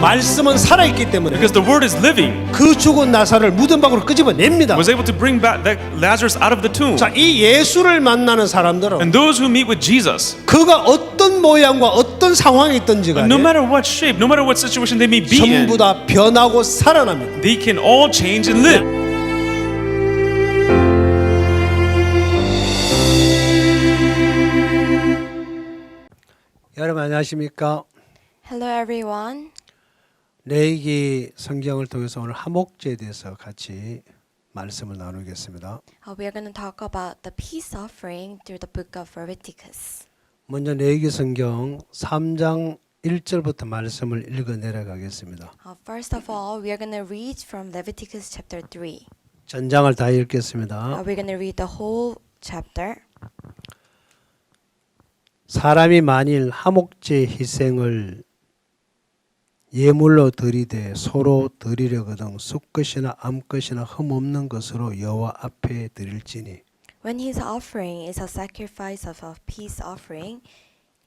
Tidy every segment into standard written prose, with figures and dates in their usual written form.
말씀은 살아있기 때문에 Because the word is living, 그 죽은 나사를 무덤 밖으로 끄집어냅니다. was able to bring back that Lazarus out of the tomb. 자, 이 예수를 만나는 사람들은 And those who meet with Jesus, 그가 어떤 모양과 어떤 상황에 있든지 간에 no matter what shape, no matter what situation they may be in, 전부 다 변하고 살아납니다. they can all change and live. 여러분 안녕하십니까? Hello everyone. 레위기 성경을 통해서 오늘 화목제에 대해서 같이 말씀을 나누겠습니다. We are going to talk about the peace offering through the book of Leviticus. 먼저 레위기 성경 3장 1절부터 말씀을 읽어 내려가겠습니다. First of all, we are going to read from Leviticus chapter 3. 전장을 다 읽겠습니다. We're going to read the whole chapter. 사람이 만일 화목제 희생을 예물로 드리되 서로 드리려거든 숫것이나 암것이나 흠없는 것으로 여호와 앞에 드릴지니 When his offering is a sacrifice of a peace offering,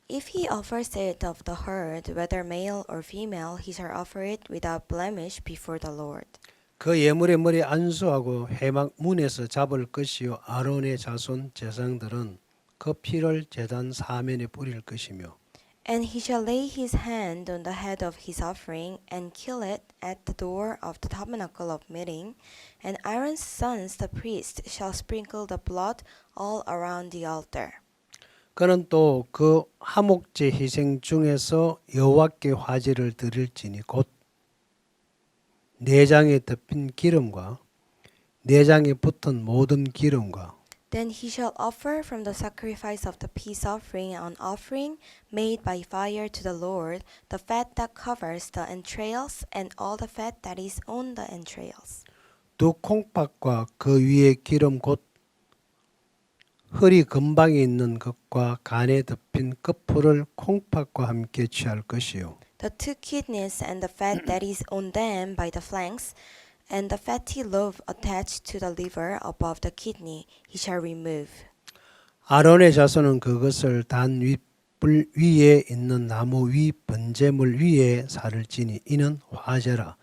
if he offers it of the herd, whether male or female, he shall offer it without blemish before the Lord. 그 예물의 머리 안수하고 회막 문에서 잡을 것이요 아론의 자손 제사장들은 그 피를 제단 사면에 뿌릴 것이며 And he shall lay his hand on the head of his offering and kill it at the door of the tabernacle of meeting. And Aaron's sons, the priests, shall sprinkle the blood all around the altar. 그는 또 그 화목제 희생 중에서 여호와께 화제를 드릴지니 곧 내장에 덮인 기름과 내장에 붙은 모든 기름과 Then he shall offer from the sacrifice of the peace offering an offering made by fire to the Lord, the fat that covers the entrails and all the fat that is on the entrails. 두 콩팥과 그 위에 기름 곧 허리 근방에 있는 것과 간에 덮인 끝풀을 콩팥과 함께 취할 것이요 The two kidneys and the fat that is on them by the flanks, and the fatty lobe attached to the liver above the kidney, he shall remove. 아론의 자손은 그것을 단 윗불 위에 있는 나무 위 번제물 위에 살을지니 이는 화제라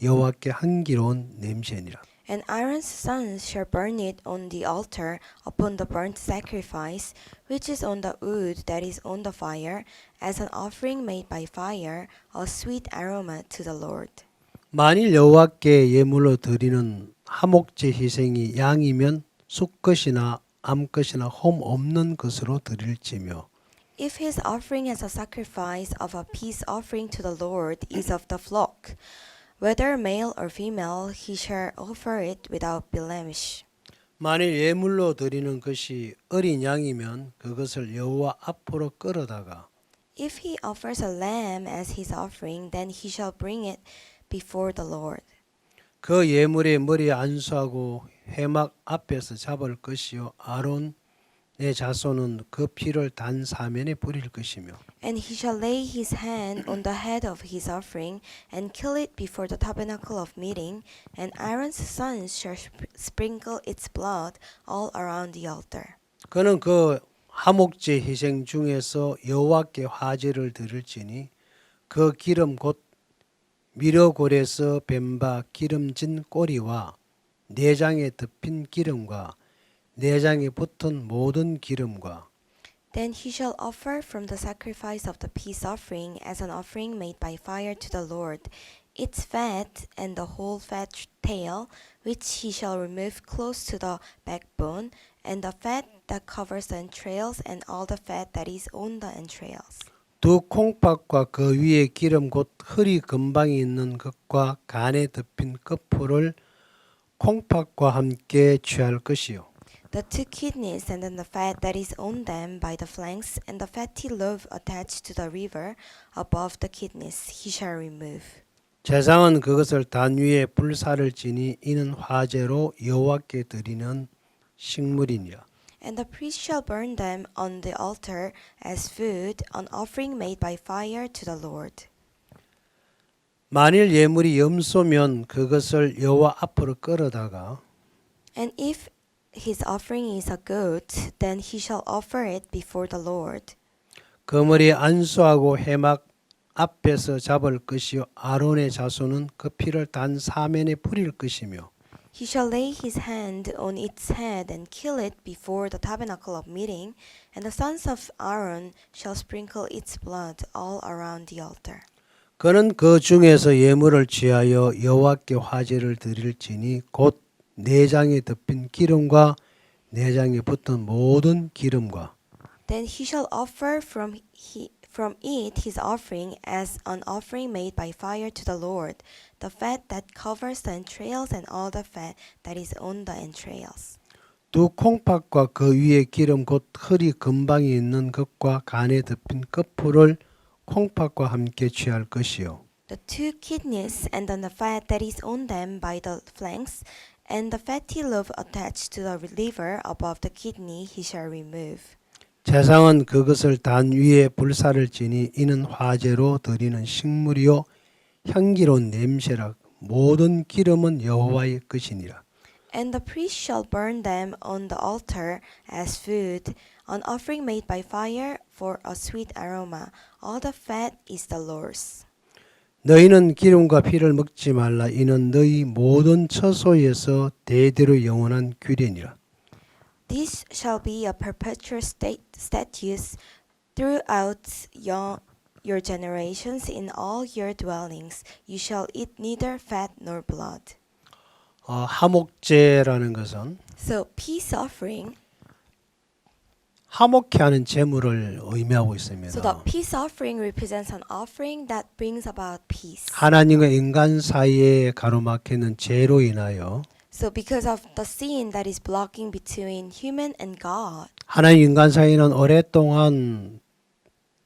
여호와께 향기로운 냄새니라. And Aaron's sons shall burn it on the altar upon the burnt sacrifice, which is on the wood that is on the fire, as an offering made by fire, a sweet aroma to the Lord. 만일 여호와께 예물로 드리는 화목제 희생이 양이면 숫것이나 암것이나 홈 없는 것으로 드릴지며 If his offering as a sacrifice of a peace offering to the Lord is of the flock, whether male or female, he shall offer it without blemish. 만일 예물로 드리는 것이 어린 양이면 그것을 여호와 앞으로 끌어다가 If he offers a lamb as his offering, then he shall bring it before the Lord. 그 예물의 머리에 안수하고 회막 앞에서 잡을 것이요 아론의 자손은 그 피를 단 사면에 뿌릴 것이며 And he shall lay his hand on the head of his offering and kill it before the tabernacle of meeting, and Aaron's sons shall sprinkle its blood all around the altar. 그는 그 화목제 희생 중에서 여호와께 화제를 드릴지니 그 기름 곧 미러골에서 뱀바 기름진 꼬리와 내장에 덮인 기름과 내장에 붙은 모든 기름과 Then he shall offer from the sacrifice of the peace offering as an offering made by fire to the Lord, its fat and the whole fat tail, which he shall remove close to the backbone, and the fat that covers the entrails and all the fat that is on the entrails. 두 콩팥과 그 위에 기름 곧 허리 근방에 있는 것과 간에 덮인 끝풀을 콩팥과 함께 취할 것이요 The two kidneys and then the fat that is on them by the flanks and the fatty lobe attached to the liver above the kidneys he shall remove. 제사장은 그것을 단 위에 불사를 지니 이는 화제로 여호와께 드리는 식물이니라. And the priest shall burn them on the altar as food, an offering made by fire to the Lord. 만일 예물이 염소면 그것을 여호와 앞으로 끌어다가 And if his offering is a goat, then he shall offer it before the Lord. 그 머리에 안수하고 회막 앞에서 잡을 것이요 아론의 자손은 그 피를 단 사면에 뿌릴 것이며 He shall lay his hand on its head and kill it before the tabernacle of meeting, and the sons of Aaron shall sprinkle its blood all around the altar. 그는 그 중에서 예물을 취하여 여호와께 화제를 드릴지니 곧 내장에 덮인 기름과 내장에 붙은 모든 기름과 Then he shall offer from it his offering as an offering made by fire to the Lord, the fat that covers the entrails and all the fat that is on the entrails. 두 콩팥과 그 위에 기름 곧 허리 근방에 있는 것과 간에 덮인 끝풀을 콩팥과 함께 취할 것이요 The 2 kidneys and then the fat that is on them by the flanks, and the fatty lobe attached to the liver above the kidney he shall remove. 제상은 그것을 단 위에 불사를 지니 이는 화제로 드리는 식물이요 향기로운 냄새라 모든 기름은 여호와의 것이니라. And the priest shall burn them on the altar as food, an offering made by fire for a sweet aroma. All the fat is the Lord's. 너희는 기름과 피를 먹지 말라 이는 너희 모든 처소에서 대대로 영원한 규례니라. This shall be a perpetual statute throughout your generations in all your dwellings. You shall eat neither fat nor blood. 하목제라는 것은 So peace offering. 화목케 하는 제물을 의미하고 있습니다. So the peace offering represents an offering that brings about peace. 하나님과 인간 사이에 가로막히는 죄로 인하여 So because of the sin that is blocking between human and God, 하나님 인간 사이는 오랫동안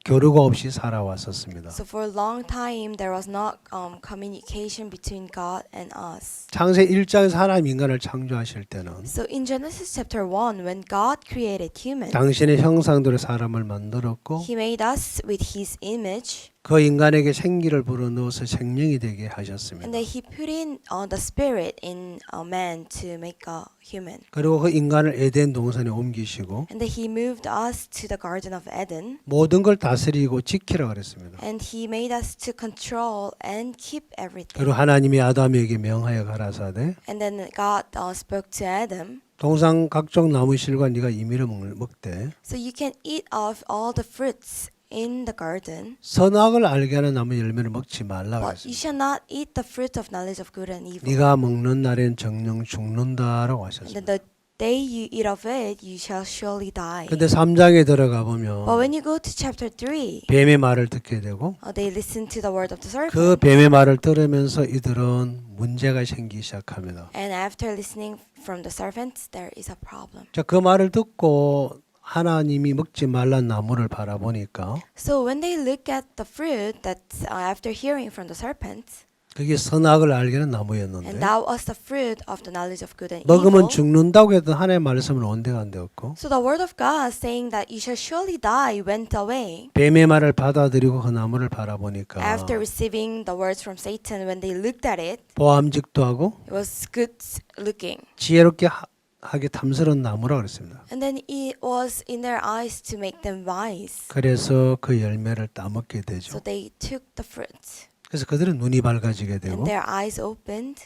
교류가 없이 살아왔었습니다. so for a long time there was not communication between God and us. 창세 1장에서 하나님 인간을 창조하실 때는 So in Genesis chapter 1, when God created human, 당신의 형상대로 사람을 만들었고 He made us with His image, 그 인간에게 생기를 불어넣어서 생명이 되게 and 하셨습니다. then He put in the spirit in a man to make a human. 그리고 그 인간을 에덴 동산에 옮기시고 And then He moved us to the Garden of Eden, 모든 걸 다스리고 지키라 그랬습니다. and He made us to control and keep everything. 그리고 하나님이 아담에게 명하여 가라사대 And then God spoke to Adam, 동상 각종 나무실과 네가 임의로 먹되 so you can eat of all the fruits in the garden, 선악을 알게 하는 나무 열매를 먹지 말라 but you 그랬습니다. shall not eat the fruit of knowledge of good and evil. 네가 먹는 날엔 정령 죽는다라고 And then 하셨습니다. the day you eat of it, you shall surely die. 근데 3장에 들어가 But 보면 when you go to chapter 3, 뱀의 말을 듣게 되고 they listen to the word of the serpent. 그 뱀의 말을 들으면서 이들은 문제가 생기기 시작합니다. And after listening from the serpent, there is a problem. 자, 그 말을 듣고 하나님이 먹지 말란 나무를 바라보니까 So when they look at the fruit that after hearing from the serpent, 그게 선악을 알게 하는 and 나무였는데 that was the fruit of the knowledge of good and 먹으면 evil. 죽는다고 했던 하나님의 말씀은 온데가 안 되었고 So the word of God saying that you shall surely die went away. 뱀의 말을 받아들이고 그 나무를 바라보니까 After receiving the words from Satan, when they looked at it, 보암직도 하고 it was good looking. 지혜롭게 하게 탐스러운 나무라 그랬습니다. And then it was in their eyes to make them wise. 그래서 그 열매를 따먹게 So 되죠. they took the fruit. 그래서 그들은 눈이 밝아지게 되고 And their eyes opened.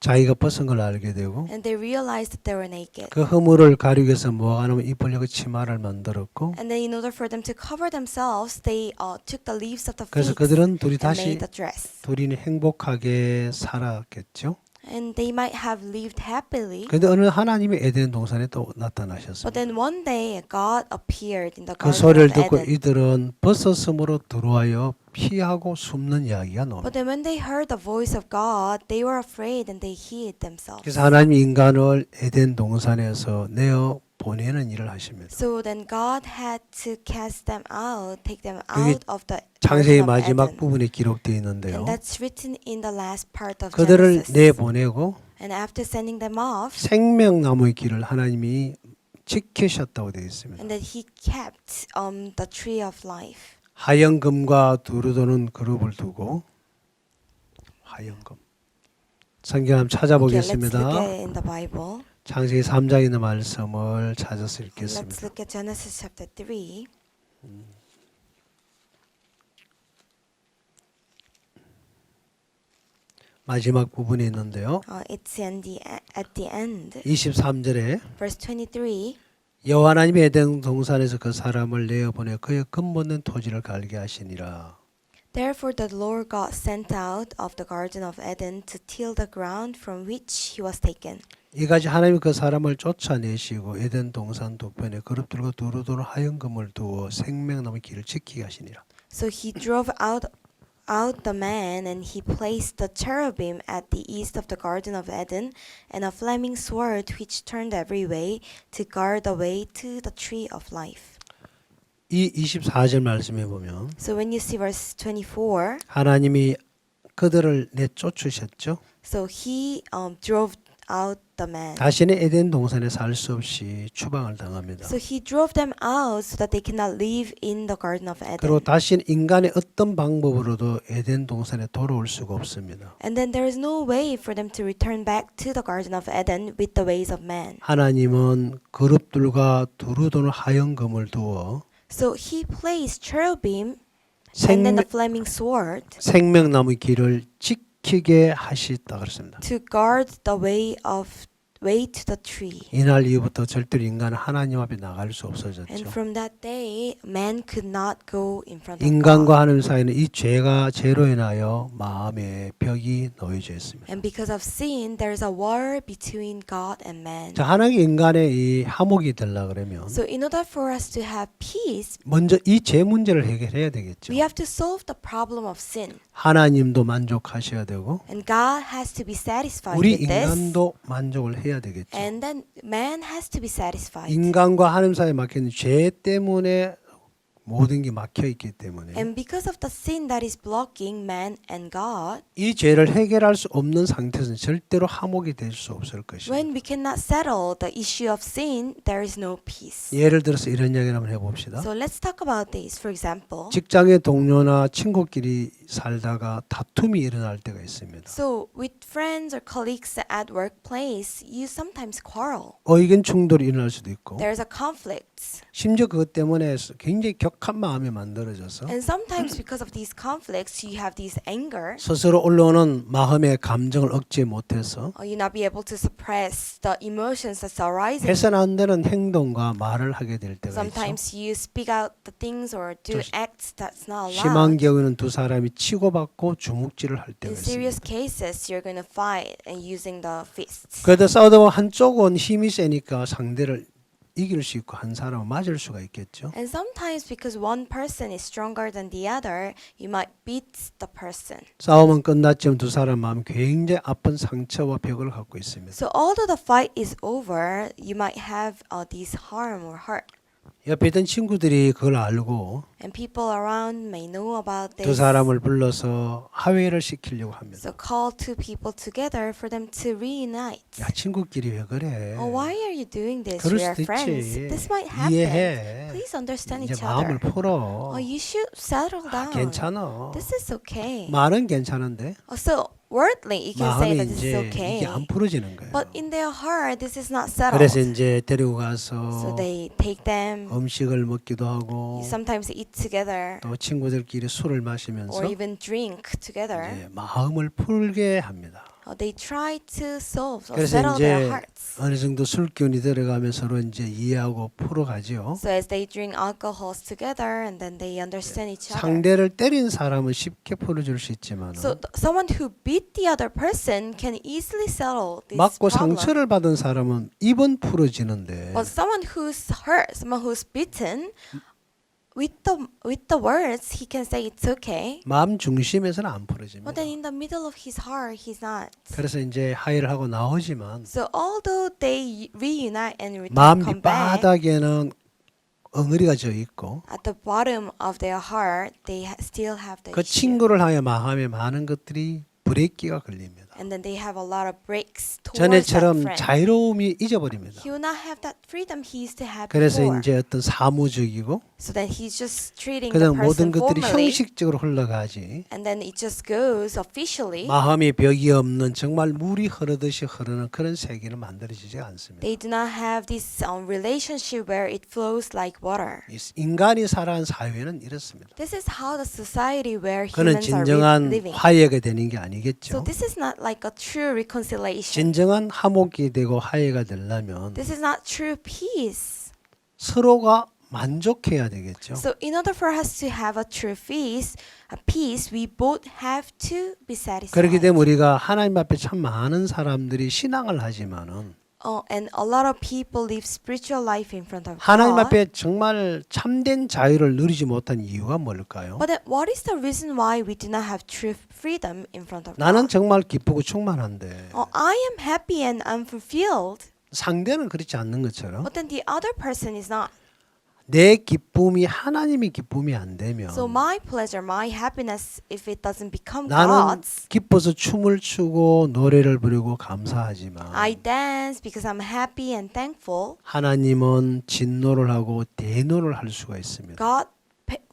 자기가 벗은 걸 알게 되고 And they realized that they were naked. 그 허물을 가리기 위해서 뭐가 하냐면 입으려고 치마를 만들었고 And then in order for them to cover themselves, they took the leaves of the 그래서 figs 그들은 둘이 and 다시 made the dress. 둘이 행복하게 살았겠죠. And they might have lived happily. 그런데 어느 하나님이 에덴 동산에 또 But 나타나셨습니다. then one day God appeared in the 그 Garden 소리를 of 듣고 Eden. 이들은 벗었음으로 들어와여 피하고 숨는 이야기가 나옵니다. But then when they heard the voice of God, they were afraid and they hid themselves. 그래서 하나님이 인간을 에덴 동산에서 내어 보내는 일을 하십니다. So then God had to cast them out, take them 그게 out of the 창세기 Garden of 마지막 Eden. 부분에 기록되어 있는데요. And that's written in the last part of 그들을 Genesis. 내보내고 And after sending them off, 생명나무의 길을 하나님이 지키셨다고 되어 있습니다. and that He kept the tree of life. 하얀 금과 두루 도는 그룹을 두고 하얀 금. 성경 한번 Okay, let's 찾아보겠습니다. look at it in the Bible. 창세기 3장에 있는 말씀을 찾아서 Let's 읽겠습니다. look at Genesis chapter 3. 마지막 부분에 있는데요. It's at the end. 23절에 Verse 23. 여호와 하나님이 에덴 동산에서 그 사람을 내어보내 그의 근본된 토지를 갈게 하시니라. Therefore the Lord God sent out of the garden of Eden to till the ground from which he was taken. 이같이 하나님이 그 사람을 쫓아내시고 에덴 동산 두편에 그룹들과 두루두루 하얀 금을 두어 생명나무 길을 지키게 하시니라. So he drove out the man, and he placed the cherubim at the east of the garden of Eden, and a flaming sword which turned every way to guard the way to the tree of life. 이 24절 말씀해 보면 So when you see verse 24, 하나님이 그들을 내쫓으셨죠. so he drove out the man. 다시는 에덴 동산에 살 수 없이 추방을 당합니다. So he drove them out so that they cannot live in the garden of 그리고 Eden. 다시는 인간의 어떤 방법으로도 에덴 동산에 돌아올 수가 없습니다. And then there is no way for them to return back to the garden of Eden with the ways of man. 하나님은 그룹들과 두루두루 하얀 금을 두어 So he placed cherubim and then the flaming sword 생명나무 길을 지키게 하시다 그랬습니다. to guard the way to the tree. 이날 이후부터 절대로 인간은 하나님 앞에 나갈 수 And 없어졌죠. from that day, man could not go in front of 인간과 God. 하나님 사이는 이 죄로 인하여 마음에 벽이 놓여져 있습니다. And because of sin, there is a war between God and man. 자, 하나님 인간의 이 화목이 되려 그러면 So in order for us to have peace, 먼저 이 죄 문제를 해결해야 되겠죠. we have to solve the problem of sin. 하나님도 만족하셔야 되고 And God has to be satisfied 우리 with this. 인간도 만족을 해야 되겠죠. And then man has to be satisfied. 인간과 하나님 사이에 막힌 죄 때문에 모든 게 막혀 있기 때문에 And because of the sin that is blocking man and God, 이 죄를 해결할 수 없는 상태에서는 절대로 화목이 될 수 없을 것입니다. when we cannot settle the issue of sin, there is no peace. 예를 들어서 이런 이야기를 한번 해봅시다. So let's talk about this. For example, 직장의 동료나 친구끼리 살다가 다툼이 일어날 때가 있습니다. so with friends or colleagues at workplace, you sometimes quarrel. 의견 충돌이 일어날 수도 있고 There's a conflict. 심지어 그것 때문에 굉장히 격한 마음이 만들어져서 And sometimes because of these conflicts, you have this anger. 스스로 올라오는 마음의 감정을 억제 못해서 Or you not be able to suppress the emotions that's arising. 해서는 안 되는 행동과 말을 하게 될 때가 있죠. Sometimes you speak out the things or do acts that's not 심한 allowed. 경우에는 두 사람이 치고받고 주먹질을 할 때가 In 있습니다. serious cases, you're going to fight and using the fists. 그래도 싸우다 보면 한쪽은 힘이 세니까 상대를 이길 수 있고 한 사람은 맞을 수가 있겠죠. And sometimes because one person is stronger than the other, you might beat the person. 싸움은 끝났지만 두 사람 마음 굉장히 아픈 상처와 벽을 갖고 있습니다. So although the fight is over, you might have this harm or hurt. 옆에 있던 친구들이 그걸 알고 And people around may know about 두 this. 사람을 불러서 화해를 시키려고 합니다. So call two people together for them to reunite. 야, 친구끼리 왜 그래? Oh, why are you doing this? 그럴 We are 수도 friends. 있지. This might happen. 이해해. Please understand 이제 each 마음을 other. 풀어. Oh, you should settle down. 괜찮아. This is okay. 말은 괜찮은데 So wordly, you can say 마음이 that this is 이제 okay. 이게 안 풀어지는 거예요. But in their heart, this is not settled. 그래서 이제 데리고 So 가서 they take them. 음식을 먹기도 하고 You sometimes eat together, 또 친구들끼리 술을 마시면서 or even drink together. 이제 마음을 풀게 합니다. They try to solve or 그래서 settle their 이제 hearts. 어느 정도 술 기운이 들어가면 서로 이제 이해하고 풀어가죠. So as they drink alcohols together, and then they understand each other. 상대를 때린 사람은 쉽게 풀어줄 수 있지만 So someone who beat the other person can easily settle this 맞고 problem. 상처를 받은 사람은 입은 풀어지는데 But someone who's hurt, someone who's beaten, with the words he can say it's okay. 마음 중심에서는 안 풀어집니다. But then in the middle of his heart, he's not. 그래서 이제 화해를 하고 나오지만 So although they reunite and 마음 come back, 밑바닥에는 엉어리가 져 있고 at the bottom of their heart, they still have the 그 issue. 친구를 하여 마음에 많은 것들이 브레이크가 걸립니다. And then they have a lot of breaks towards that 전에처럼 friend. 자유로움이 잊어버립니다. He will not have that freedom he used to have 그래서 before. 이제 어떤 사무적이고 So then he's just treating the 그다음 모든 person 것들이 formally. 형식적으로 흘러가지 And then it just goes officially. 마음의 벽이 없는 정말 물이 흐르듯이 흐르는 그런 세계는 만들어지지 않습니다. They do not have this relationship where it flows like water. 인간이 살아가는 사회는 이렇습니다. This is how the society where 그는 humans are 진정한 living. 화해가 되는 게 So 아니겠죠. this is not like a true reconciliation. 진정한 화목이 되고 화해가 되려면 This is not true peace. 서로가 만족해야 되겠죠. So in order for us to have a true peace, we both have to be satisfied. 그렇기 때문에 우리가 하나님 앞에 참 많은 사람들이 신앙을 하지만은 And a lot of people live spiritual life in front of 하나님 God. 앞에 정말 참된 자유를 누리지 못한 이유가 뭘까요? But then what is the reason why we do not have true freedom in front of 나는 God? 정말 기쁘고 충만한데 I am happy and unfulfilled, 상대는 그렇지 않는 것처럼 but then the other person is not. 내 기쁨이 하나님의 기쁨이 안 되면 So my pleasure, my happiness, if it doesn't become 나는 God's, 기뻐서 춤을 추고 노래를 부르고 감사하지만 I dance because I'm happy and thankful. 하나님은 진노를 하고 대노를 할 수가 있습니다. God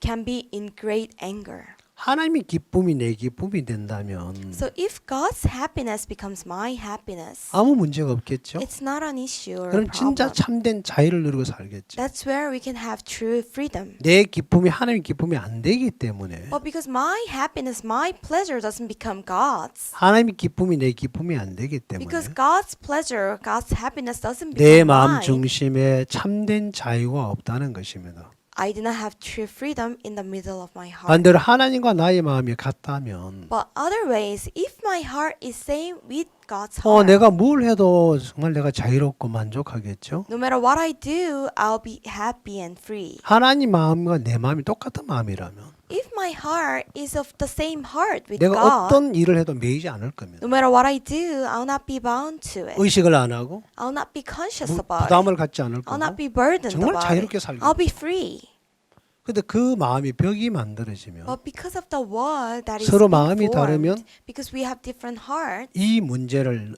can be in great anger. 하나님의 기쁨이 내 기쁨이 된다면 So if God's happiness becomes my happiness, 아무 문제가 없겠죠. it's not an issue or a 그럼 진짜 problem. 참된 자유를 누리고 살겠죠. That's where we can have true freedom. 내 기쁨이 하나님의 기쁨이 안 되기 때문에 But because my happiness, my pleasure doesn't become God's, 하나님의 기쁨이 내 기쁨이 안 되기 때문에 because God's pleasure, God's happiness doesn't 내 become 마음 mine, 중심에 참된 자유가 없다는 것입니다. I do not have true freedom in the middle of my heart. 반대로 하나님과 나의 마음이 같다면 But other ways, if my heart is same with God's heart, 내가 뭘 해도 정말 내가 자유롭고 만족하겠죠. no matter what I do, I'll be happy and free. 하나님 마음과 내 마음이 똑같은 마음이라면 If my heart is of the same heart with 내가 God, 어떤 일을 해도 매이지 않을 겁니다. no matter what I do, I'll not be bound to it. 의식을 안 하고 I'll not be conscious about it. 부담을 갖지 않을 I'll not 거고 be burdened 정말 about 자유롭게 it. 살겠죠. I'll be free. 근데 그 마음이 벽이 만들어지면 But because of the wall that is 서로 being 마음이 formed, 다르면 because we have different hearts, 이 문제를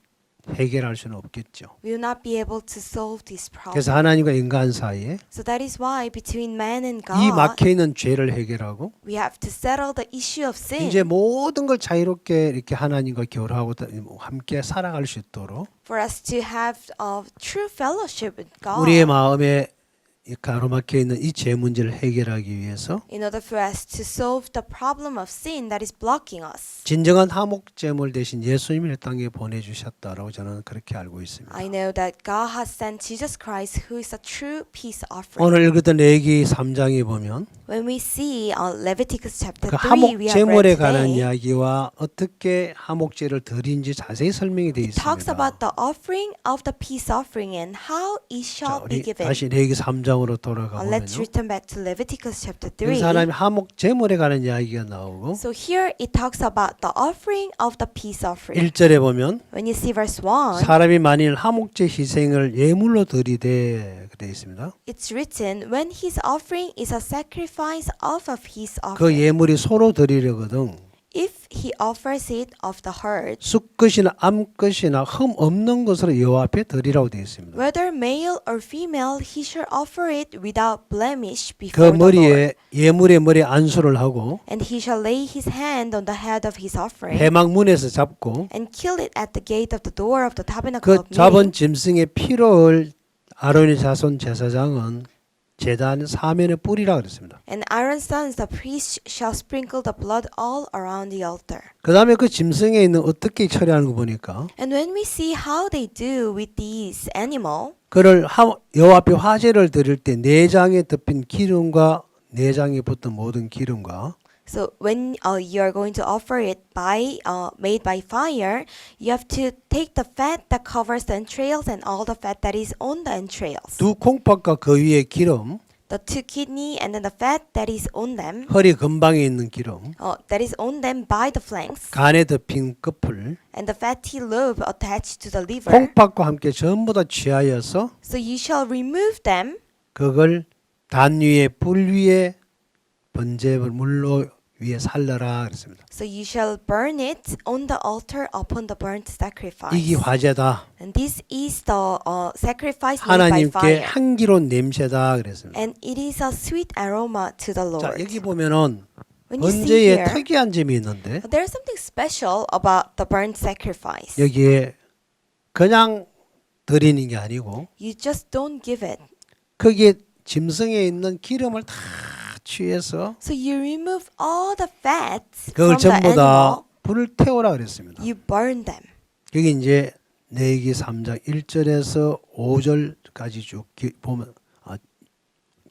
해결할 수는 없겠죠. we will not be able to solve this problem. 그래서 하나님과 인간 사이에 So that is why between man and 이 God, 막혀 있는 죄를 해결하고 we have to settle the issue of sin 이제 모든 걸 자유롭게 이렇게 하나님과 교류하고 함께 살아갈 수 있도록 for us to have a true fellowship with God. 우리의 마음에 이 가로막혀 있는 이 죄 문제를 해결하기 위해서 In order for us to solve the problem of sin that is blocking us. 진정한 화목제물 대신 예수님을 땅에 보내주셨다라고 저는 그렇게 알고 있습니다. I know that God has sent Jesus Christ, who is a true peace offering. 오늘 읽었던 레위기 3장에 보면 When we see Leviticus chapter 그 3, we have 화목제물에 read 관한 today, 이야기와 어떻게 화목제를 드린지 자세히 설명이 되어 it talks 있습니다. about the offering of the peace offering and how it 자, shall be 우리 given. 다시 레위기 3장으로 돌아가 Let's 보면요. return back to Leviticus chapter 그래서 3. 하나님 화목제물에 관한 이야기가 나오고 So here it talks about the offering of the peace offering. 1절에 보면 When you see verse 1, 사람이 만일 화목제 희생을 예물로 드리되 되어 있습니다. it's written, when his offering is a sacrifice of his 그 offering, 예물이 소로 드리려거든 if he offers it of the herd, 숫것이나 암것이나 흠 없는 것으로 여호와 앞에 드리라고 되어 있습니다. whether male or female, he shall offer it without blemish 그 before the Lord. 머리에 예물의 머리에 안수를 하고 And he shall lay his hand on the head of his offering, 회막문에서 잡고 and kill it at the gate of the door of the tabernacle 그 of meeting. 잡은 짐승의 피를 아론의 자손 제사장은 제단 사면에 뿌리라 그랬습니다. And Aaron's sons, the priests, shall sprinkle the blood all around the altar. 그 다음에 그 짐승에 있는 어떻게 처리하는 거 보니까 And when we see how they do with these animal, 그를 여호와 앞에 화제를 드릴 때 내장에 덮인 기름과 내장에 붙은 모든 기름과 so when you are going to offer it made by fire, you have to take the fat that covers the entrails and all the fat that is on the entrails. 두 콩팥과 그 위에 기름, The two kidney and then the fat that is on them, 허리 근방에 있는 기름, that is on them by the flanks, 간에 덮인 끝을 and the fatty lobe attached to the liver. 콩팥과 함께 전부 다 취하여서 So you shall remove them 그걸 단 위에 불 위에 번제물 물로 위에 살려라 그랬습니다. So you shall burn it on the altar upon the burnt sacrifice. 이게 화제다. And this is the sacrifice made by 하나님께 fire. 향기로운 냄새다 그랬습니다. And it is a sweet aroma to the 자, Lord. 여기 보면은 When you see 번제에 here, 특이한 점이 있는데 there's something special about the burnt sacrifice. 여기에 그냥 드리는 게 아니고 You just don't give it. 거기에 짐승에 있는 기름을 다 취해서 So you remove all the fats 그걸 from the 전부 다 animal. 불을 태우라 그랬습니다. You burn them. 여기 이제 레위기 3장 1절에서 5절까지 쭉 보면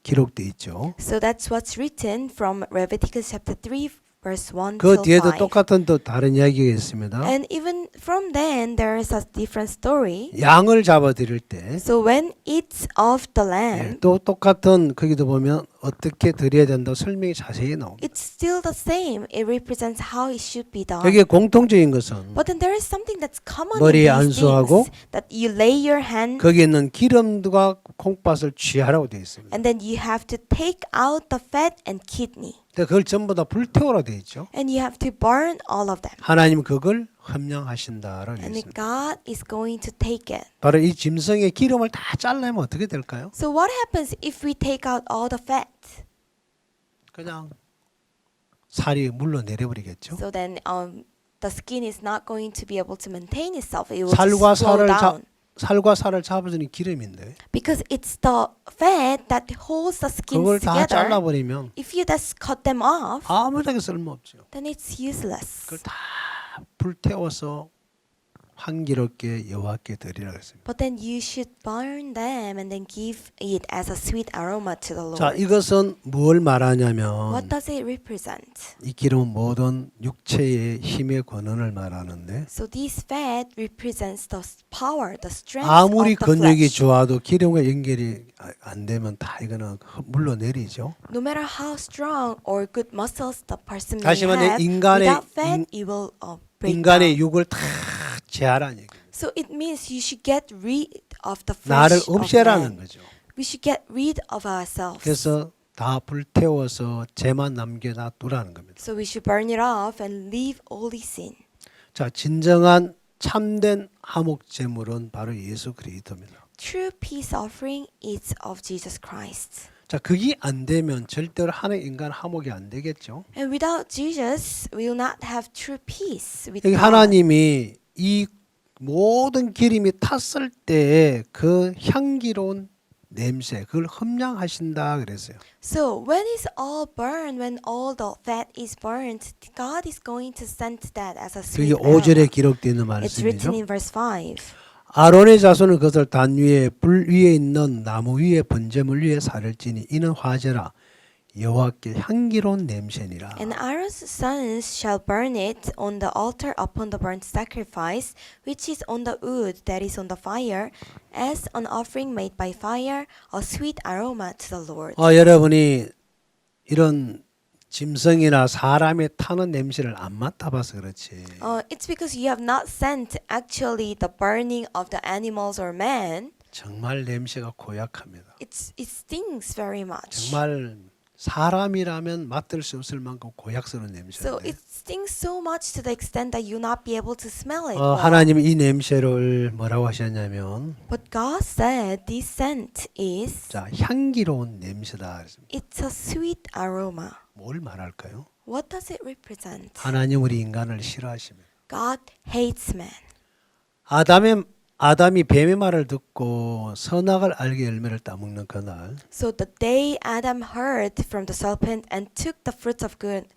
기록돼 있죠. So that's what's written from Leviticus chapter 3 verse 1 그 till 뒤에도 5. 똑같은 또 다른 이야기가 있습니다. And even from then there is a different story. 양을 잡아 드릴 때 So when it's of the lamb, 또 똑같은 거기도 보면 어떻게 드려야 된다고 설명이 자세히 나옵니다. it's still the same. It represents how it should be done. 여기에 공통적인 것은 But then there is something that's common 머리에 in these 안수하고 things, that you lay your hand 거기에 있는 기름과 콩팥을 취하라고 되어 있습니다. and then you have to take out the fat and kidney. 근데 그걸 전부 다 불태우라 되어 있죠. And you have to burn all of them. 하나님 그걸 흠량하신다라고 되어 And 있습니다. God is going to take it. 바로 이 짐승의 기름을 다 잘라면 어떻게 될까요? So what happens if we take out all the fat? 그냥 살이 물러 내려버리겠죠. So then the skin is not going to be able to maintain itself. It will 살과 just slow 살을 down. 살과 살을 잡아주는 기름인데 Because it's the fat that holds the skins 그걸 다 together. 잘라버리면 If you just cut them off, 아무데나 쓸모없죠. then it's useless. 그걸 다 불태워서 향기롭게 여호와께 드리라 그랬습니다. But then you should burn them and then give it as a sweet aroma to the Lord. 자, 이것은 뭘 말하냐면 What does it represent? 이 기름은 모든 육체의 힘의 권한을 말하는데 So this fat represents the power, the strength 아무리 of the 근육이 flesh. 좋아도 기름과 연결이 안 되면 다 이거는 물러내리죠. No matter how strong or good muscles the person may 다시 말해 have, 인간의 without fat, it will break 인간의 down. 육을 다 제하라는 얘기예요. So it means you should get rid of the 나를 flesh of 없애라는 man. 거죠. We should get rid of ourselves. 그래서 다 불태워서 죄만 남겨놔두라는 겁니다. So we should burn it off and leave only sin. 자, 진정한 참된 화목 제물은 바로 예수 그리스도입니다. True peace offering is of Jesus Christ. 자, 그게 안 되면 절대로 하나님 인간 화목이 안 되겠죠. And without Jesus, we will not have true peace with 여기 God. 하나님이 이 모든 기름이 탔을 때 그 향기로운 냄새 그걸 흠량하신다 그랬어요. So when it's all burned, when all the fat is burnt, God is going to send that as a 그게 sweet 5절에 aroma. 기록되어 있는 It's written 말씀이죠. in verse 5. 아론의 자손은 그것을 단 위에 불 위에 있는 나무 위에 번제물 위에 살을 찌니 이는 화제라 여호와께 향기로운 냄새니라. And Aaron's sons shall burn it on the altar upon the burnt sacrifice, which is on the wood that is on the fire, as an offering made by fire, a sweet aroma to the Lord. 여러분이 이런 짐승이나 사람이 타는 냄새를 안 맡아봐서 그렇지. It's because you have not sent actually the burning of the animals or man. 정말 냄새가 고약합니다. It stings very much. 정말 사람이라면 맡을 수 없을 만큼 고약스러운 So 냄새인데 it stings so much to the extent that you not be able to smell it. well. 하나님이 이 냄새를 뭐라고 하셨냐면 But God said this scent is 자 향기로운 냄새다 그랬습니다. it's a sweet aroma. 뭘 말할까요? What does it represent? 하나님 우리 인간을 싫어하십니다. God hates man. 아담이 뱀의 말을 듣고 선악을 알게 열매를 따먹는 그날 So the day Adam heard from the serpent and took the fruits of good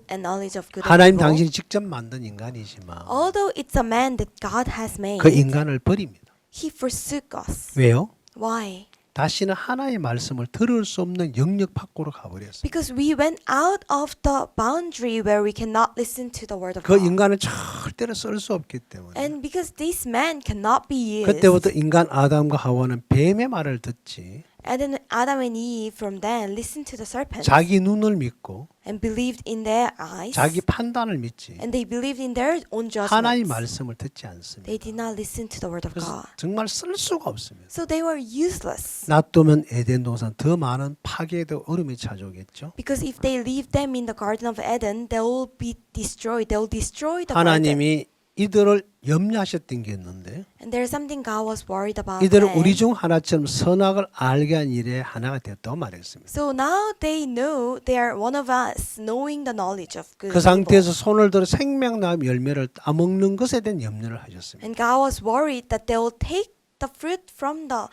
and knowledge of good and 하나님 evil, 당신이 직접 만든 인간이지만 although it's a man that God has made, 그 인간을 버립니다. he forsook us. 왜요? Why? 다시는 하나님의 말씀을 들을 수 없는 영역 밖으로 가버렸어요. Because we went out of the boundary where we cannot listen to the word of 그 God. 인간을 절대로 쓸 수 없기 때문에 And because this man cannot be used, 그때부터 인간 아담과 하와는 뱀의 말을 듣지 Adam and Eve from then listened to the serpent 자기 눈을 믿고 and believed in their eyes, 자기 판단을 믿지 and they believed in their own 하나님 judgments. 말씀을 듣지 않습니다. They did not listen to the word of 그래서 God. 정말 쓸 수가 없습니다. So they were useless. 놔두면 에덴 동산 더 많은 파괴도 어려움이 찾아오겠죠. Because if they leave them in the Garden of Eden, they will be destroyed. They will destroy the garden. 하나님이 이들을 염려하셨던 게 있는데 And there's something God was worried about. 이들은 them. 우리 중 하나처럼 선악을 알게 한 일에 하나가 되었다고 말했습니다. So now they know they are one of us, knowing the knowledge of good 그 and evil. 상태에서 손을 들어 생명나무 열매를 따먹는 것에 대한 염려를 하셨습니다. And God was worried that they will take the fruit from the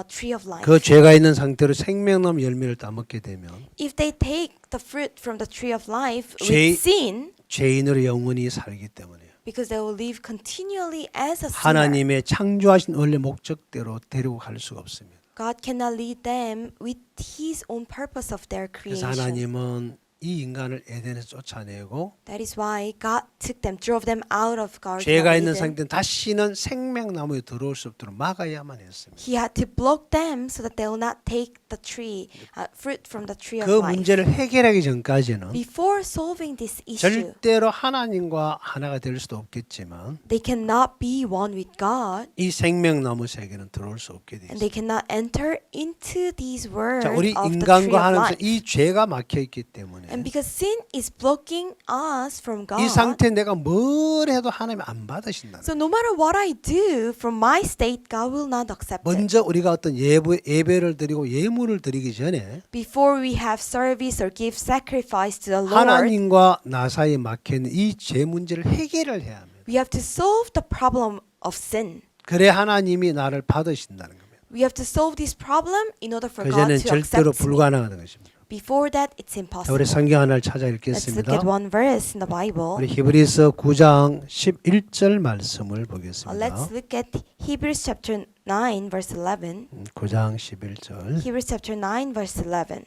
tree of life. 그 죄가 있는 상태로 생명나무 열매를 따먹게 되면 If they take the fruit from the tree of life 죄- with sin, 죄인으로 영원히 살기 때문에 because they will live continually as a sinner, 하나님의 창조하신 원래 목적대로 데리고 갈 수가 없습니다. God cannot lead them with His own purpose of their 그래서 creation. 하나님은 이 인간을 에덴에서 쫓아내고 That is why God took them, drove them out of Garden 죄가 of 있는 Eden. 상태는 다시는 생명나무에 들어올 수 없도록 막아야만 했습니다. He had to block them so that they will not take the tree, fruit from the tree of 그 life. 문제를 해결하기 전까지는 Before solving this issue, 절대로 하나님과 하나가 될 수도 없겠지만 they cannot be one with God, 이 생명나무 세계는 들어올 수 없게 돼 and they 있습니다. cannot enter into these words 자, 우리 of the tree 인간과 of 하나님 life. 이 죄가 막혀 있기 때문에 And because sin is blocking us from God, 이 상태에 내가 뭘 해도 하나님 안 받으신다. so no matter what I do from my state, God will not accept it. 먼저 우리가 어떤 예배를 드리고 예물을 드리기 전에 Before we have service or give sacrifice to the Lord, 하나님과 나 사이에 막혀 있는 이 죄 문제를 해결을 해야 합니다. we have to solve the problem of sin. 그래 하나님이 나를 받으신다는 겁니다. We have to solve this problem in order for God 그전엔 to 절대로 accept me. 불가능한 것입니다. Before that, it's 자, impossible. 우리 성경 하나를 찾아 Let's look 읽겠습니다. at one verse in the Bible. 우리 히브리서 9장 11절 말씀을 보겠습니다. Let's look at Hebrews chapter 9, verse 11. 9장 11절 Hebrews chapter 9, verse 11.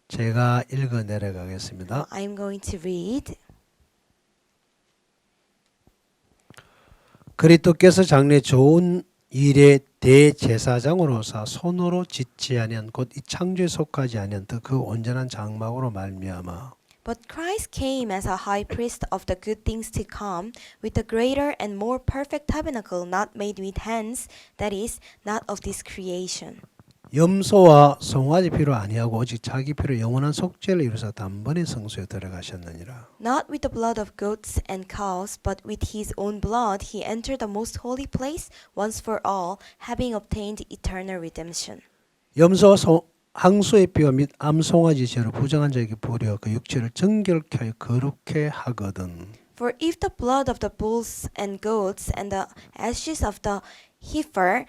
제가 읽어 내려가겠습니다. I'm going to read. 그리스도께서 장래 좋은 일의 대제사장으로서 손으로 짓지 아니한 곧 이 창조에 속하지 아니한 그 온전한 장막으로 말미암아 But Christ came as a high priest of the good things to come, with a greater and more perfect tabernacle not made with hands, that is, not of this creation. 염소와 송아지 피로 아니하고 오직 자기 피로 영원한 속죄를 이루사 단번에 성소에 들어가셨느니라. Not with the blood of goats and cows, but with his own blood he entered the most holy place once for all, having obtained eternal redemption. 염소와 항소의 피와 및 암송아지 죄로 부정한 자에게 부려 그 육체를 정결케 하여 거룩해 하거든. For if the blood of the bulls and goats and the ashes of the heifer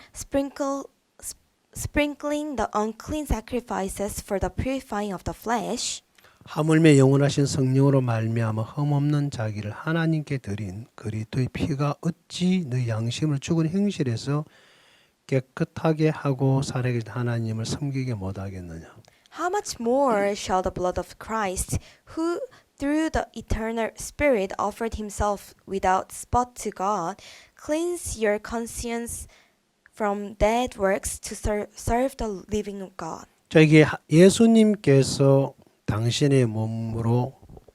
sprinkling the unclean sacrifices for the purifying of the flesh, 하물며 영원하신 성령으로 말미암아 흠없는 자기를 하나님께 드린 그리스도의 피가 어찌 너 양심을 죽은 행실에서 깨끗하게 하고 살아계신 하나님을 섬기게 못하겠느냐. how much more shall the blood of Christ, who through the eternal Spirit offered himself without spot to God, cleanse your conscience from dead works to serve the living God. 자, 이게 예수님께서 당신의 몸으로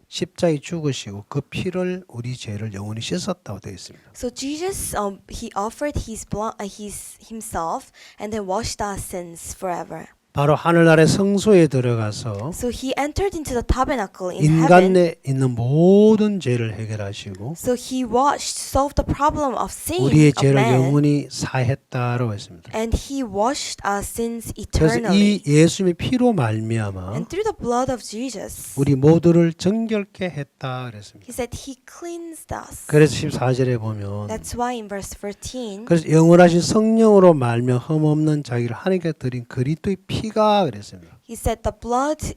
십자가에 죽으시고 그 피를 우리 죄를 영원히 씻었다고 되어 있습니다. So Jesus, he offered his blood, himself, and then washed our sins forever. 바로 하늘나라의 성소에 들어가서 So he entered into the tabernacle in 인간 heaven. 내에 있는 모든 죄를 해결하시고 So he solved the problem of sin 우리의 of 죄를 man, 영원히 사했다라고 했습니다. and he washed our sins 그래서 eternally. 이 예수님의 피로 말미암아 And through the blood of Jesus, 우리 모두를 정결케 했다 그랬습니다. he said he cleansed us. 그래서 14절에 보면 That's why in verse 13, 그래서 영원하신 성령으로 말며 흠없는 자기를 하나님께 드린 그리스도의 피가 그랬습니다. he said the blood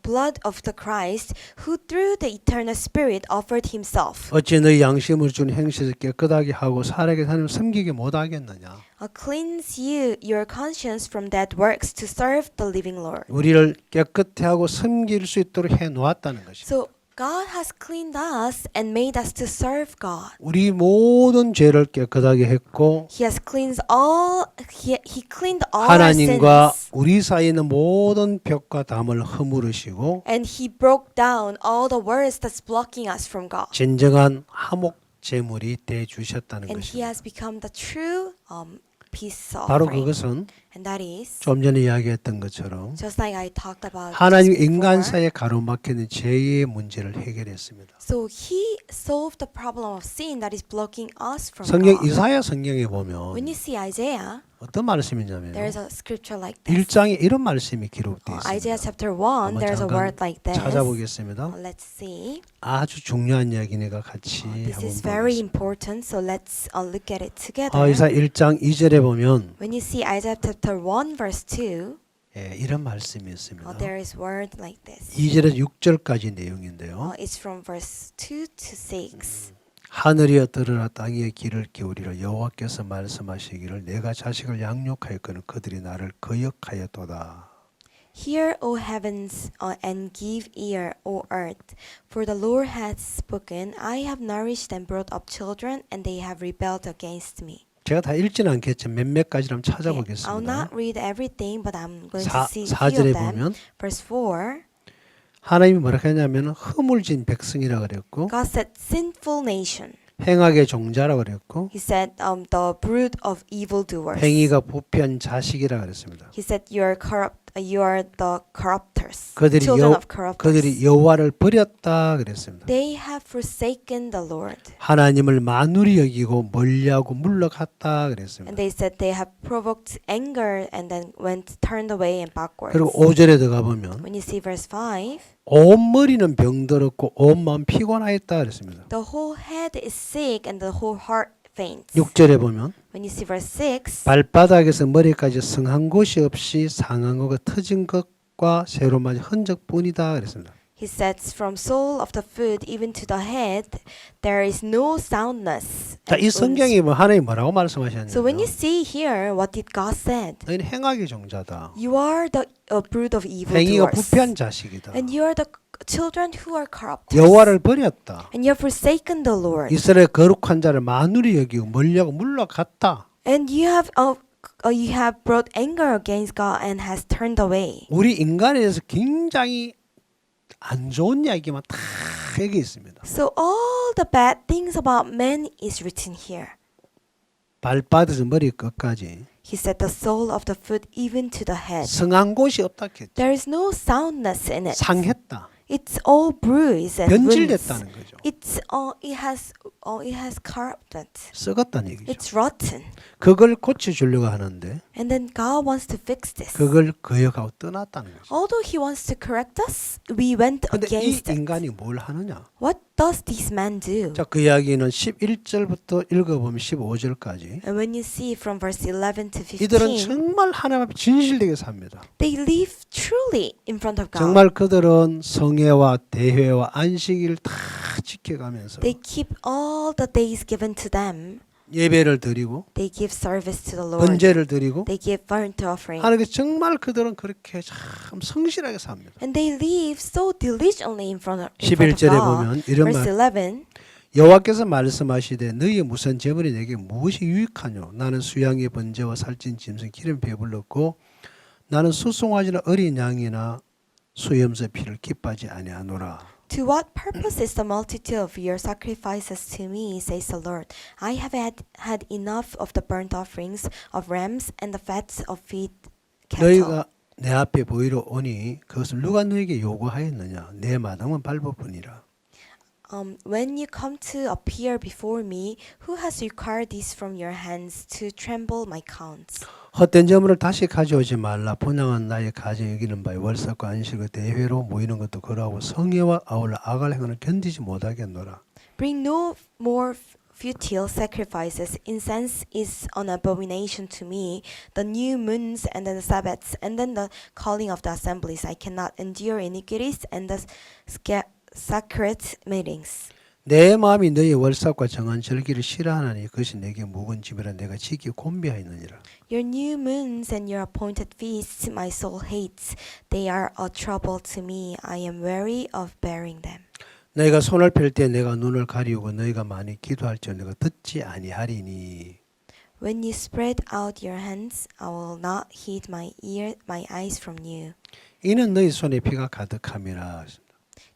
blood of the Christ, who through the eternal Spirit offered himself. 어찌 너희 양심을 준 행실을 깨끗하게 하고 살아계 하나님을 섬기게 못하겠느냐. Cleanse you your conscience from dead works to serve the living Lord. 우리를 깨끗해 하고 섬길 수 있도록 해 놓았다는 것입니다. So God has cleaned us and made us to serve God. 우리 모든 죄를 깨끗하게 했고 He has cleansed all. He cleaned all our 하나님과 sins, 우리 사이에 있는 모든 벽과 담을 허물으시고 and He broke down all the words that's blocking us from God. 진정한 화목 제물이 돼 주셨다는 And He 것입니다. has become the true peace 바로 offering. 그것은 And that is 좀 전에 이야기했던 것처럼 just like I talked about. 하나님 just 인간 before. 사이에 가로막히는 죄의 문제를 해결했습니다. So He solved the problem of sin that is blocking us from 성경 God. 이사야 성경에 When 보면 you see Isaiah, 어떤 말씀이냐면 there is a scripture like this. 1장에 이런 말씀이 기록되어 Isaiah 있습니다. chapter 1, 한번 there is a 잠깐 word like this. 찾아보겠습니다. Let's see. 아주 중요한 이야기니까 같이 This 한번 is very 보겠습니다. important, so let's look at it together. 이사야 1장 2절에 보면 When you see Isaiah chapter 1, verse 2, 이런 말씀이 있습니다. there is word like this. 2절에서 6절까지 내용인데요. It's from verse 2 to 6. 하늘이여 들으라 땅의 귀를 기울이라 여호와께서 말씀하시기를 내가 자식을 양육하였거늘 그들이 나를 거역하였도다. Hear, O heavens, and give ear, O earth, for the Lord hath spoken. I have nourished and brought up children, and they have rebelled against me. 제가 다 읽지는 않겠지만 몇몇 가지를 한번 Okay, I'll 찾아보겠습니다. not read everything, but I'm going to 사, see a few 4절에 of them. 보면 Verse 4, 하나님이 뭐라 했냐면 허물진 백성이라 그랬고 God said, sinful nation. 행악의 종자라 그랬고 He said, the brood of evildoers. 행위가 부패한 자식이라 그랬습니다. He said, you are corrupt. You are the corrupters. 그들이 Children 여 of corrupters. 그들이 여호와를 버렸다 그랬습니다. They have forsaken the Lord. 하나님을 만울히 여기고 멀리하고 물러갔다 그랬습니다. And they said they have provoked anger and then turned away and backwards. 그리고 5절에 들어가 보면 When you see verse 5, 온 머리는 병들었고 온 마음 피곤하였다 그랬습니다. the whole head is sick and the whole heart faints. 6절에 보면 When you see verse 6, 발바닥에서 머리까지 성한 곳이 없이 상한 것과 터진 것과 새로 맞은 흔적뿐이다 그랬습니다. he says, from sole of the foot even to the head, there is no soundness. 자, and 이 wounds. 성경이 뭐 하나님 뭐라고 말씀하셨냐면 So when you see here, what did God said? 너희는 행악의 종자다. You are the brood of 행위가 evildoers. 부패한 자식이다. And you are the children who are corrupt. 여호와를 버렸다. And you have forsaken the Lord. 이스라엘 거룩한 자를 만울히 여기고 멀리하고 물러갔다. And you have brought anger against God and has turned away. 우리 인간에 대해서 굉장히 안 좋은 이야기만 다 여기 있습니다. So all the bad things about man is written here. 발바닥에서 머리 끝까지 He said the sole of the foot even to the head. 성한 곳이 없다 했죠. There is no soundness in it. 상했다. It's all bruised and wounds. 변질됐다는 거죠. It has corrupted. 썩었다는 얘기죠. It's rotten. 그걸 고쳐주려고 하는데 And then God wants to fix this. 그걸 거역하고 떠났다는 거죠. Although He wants to correct us, we went 근데 이 against it. 인간이 뭘 하느냐? What does this man do? 자, 그 이야기는 11절부터 읽어보면 15절까지 And when you see from verse 11 to 15, 이들은 정말 하나님 앞에 진실되게 삽니다. they live truly in front of God. 정말 그들은 성회와 대회와 안식일 다 지켜가면서 They keep all the days given to them. 예배를 드리고 They give service to the Lord. 번제를 드리고 They give burnt offering. 하나님께 정말 그들은 그렇게 참 성실하게 삽니다. And they live so diligently in front of 11절에 God. 보면 이런 Verse 말 11, 여호와께서 말씀하시되 너희의 무슨 제물이 내게 무엇이 유익하뇨 나는 수양의 번제와 살찐 짐승 기름 배불렀고 나는 수송아지나 어린 양이나 수염새 피를 기뻐하지 아니하노라. To what purpose is the multitude of your sacrifices to me, says the Lord? I have had enough of the burnt offerings of rams and the fats of feed cattle. 너희가 내 앞에 보이러 오니 그것을 누가 너에게 요구하였느냐 내 마당은 밟아보니라. When you come to appear before me, who has required this from your hands to trample my counts? 헛된 재물을 다시 가져오지 말라. 분양한 나의 가정 여기는 바에 월삭과 안식의 대회로 모이는 것도 그러하고 성회와 아울러 악할 행을 견디지 못하겠노라. Bring no more futile sacrifices. Incense is an abomination to me. The new moons and then the Sabbaths and then the calling of the assemblies. I cannot endure iniquities and the sacred meetings. 내 마음이 너희 월삭과 정한 절기를 싫어하나니 그것이 내게 묵은 집이라 내가 지키 곤비하였느니라. Your new moons and your appointed feasts my soul hates. They are a trouble to me. I am weary of bearing them. 너희가 손을 펼 때 내가 눈을 가리우고 너희가 많이 기도할지언 내가 듣지 아니하리니. When you spread out your hands, I will not hid my eyes from you. 이는 너희 손에 피가 가득함이라.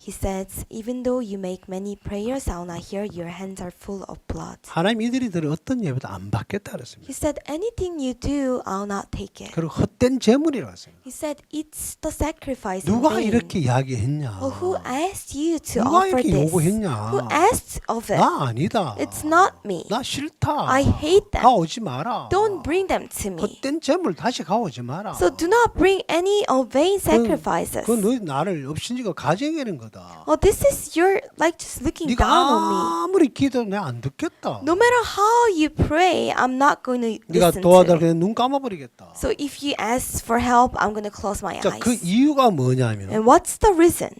He says, even though you make many prayers, I will not hear your hands are full of blood. 하나님 이들이 들은 어떤 예배도 안 받겠다 그랬습니다. He said, anything you do, I will not take it. 그리고 헛된 재물이라고 했습니다. He said, it's the sacrifice in 누가 vain. 이렇게 이야기했냐? Well, who asked you to 누가 offer 이렇게 this? 요구했냐? Who asked of it? 나 아니다. It's not me. 나 싫다. I hate them. 가오지 마라. Don't bring them to me. 헛된 재물 다시 가오지 마라. So do not bring any vain sacrifices. 그 너희 나를 없으니까 가정하는 거다. Oh, this is your like just looking 네가 down on me. 아무리 기도해도 내가 안 듣겠다. No matter how you pray, I'm not going to 네가 listen 도와달라 to it. 그냥 눈 감아버리겠다. So if you ask for help, I'm going to close my 자, 그 eyes. 이유가 뭐냐면 And what's the reason?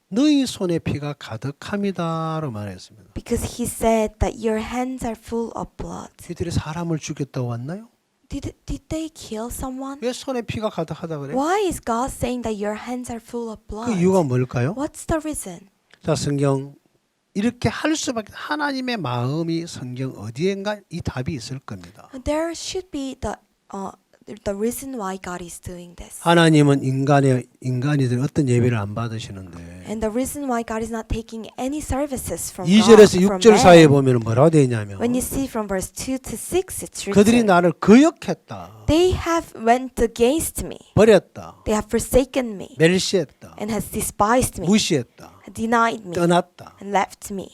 너희 손에 피가 가득함이다로 말했습니다. Because he said that your hands are full of blood. 이들이 사람을 죽였다고 왔나요? Did they kill someone? 왜 손에 피가 가득하다 그래? Why is God saying that your hands are full of blood? 그 이유가 뭘까요? What's the reason? 자, 성경 이렇게 할 수밖에 하나님의 마음이 성경 어디엔가 이 답이 있을 겁니다. There should be the reason why God is doing this. 하나님은 인간이들 어떤 예배를 안 받으시는데 And the reason why God is not taking any services from 2절에서 God, from 6절 사이에 man. 보면 뭐라고 되어 있냐면 When you see from verse 2 to 6, it's 그들이 written, 나를 거역했다. they have went against me. 버렸다. They have forsaken me 멸시했다. and has despised me, 무시했다. denied me, 떠났다. and left me.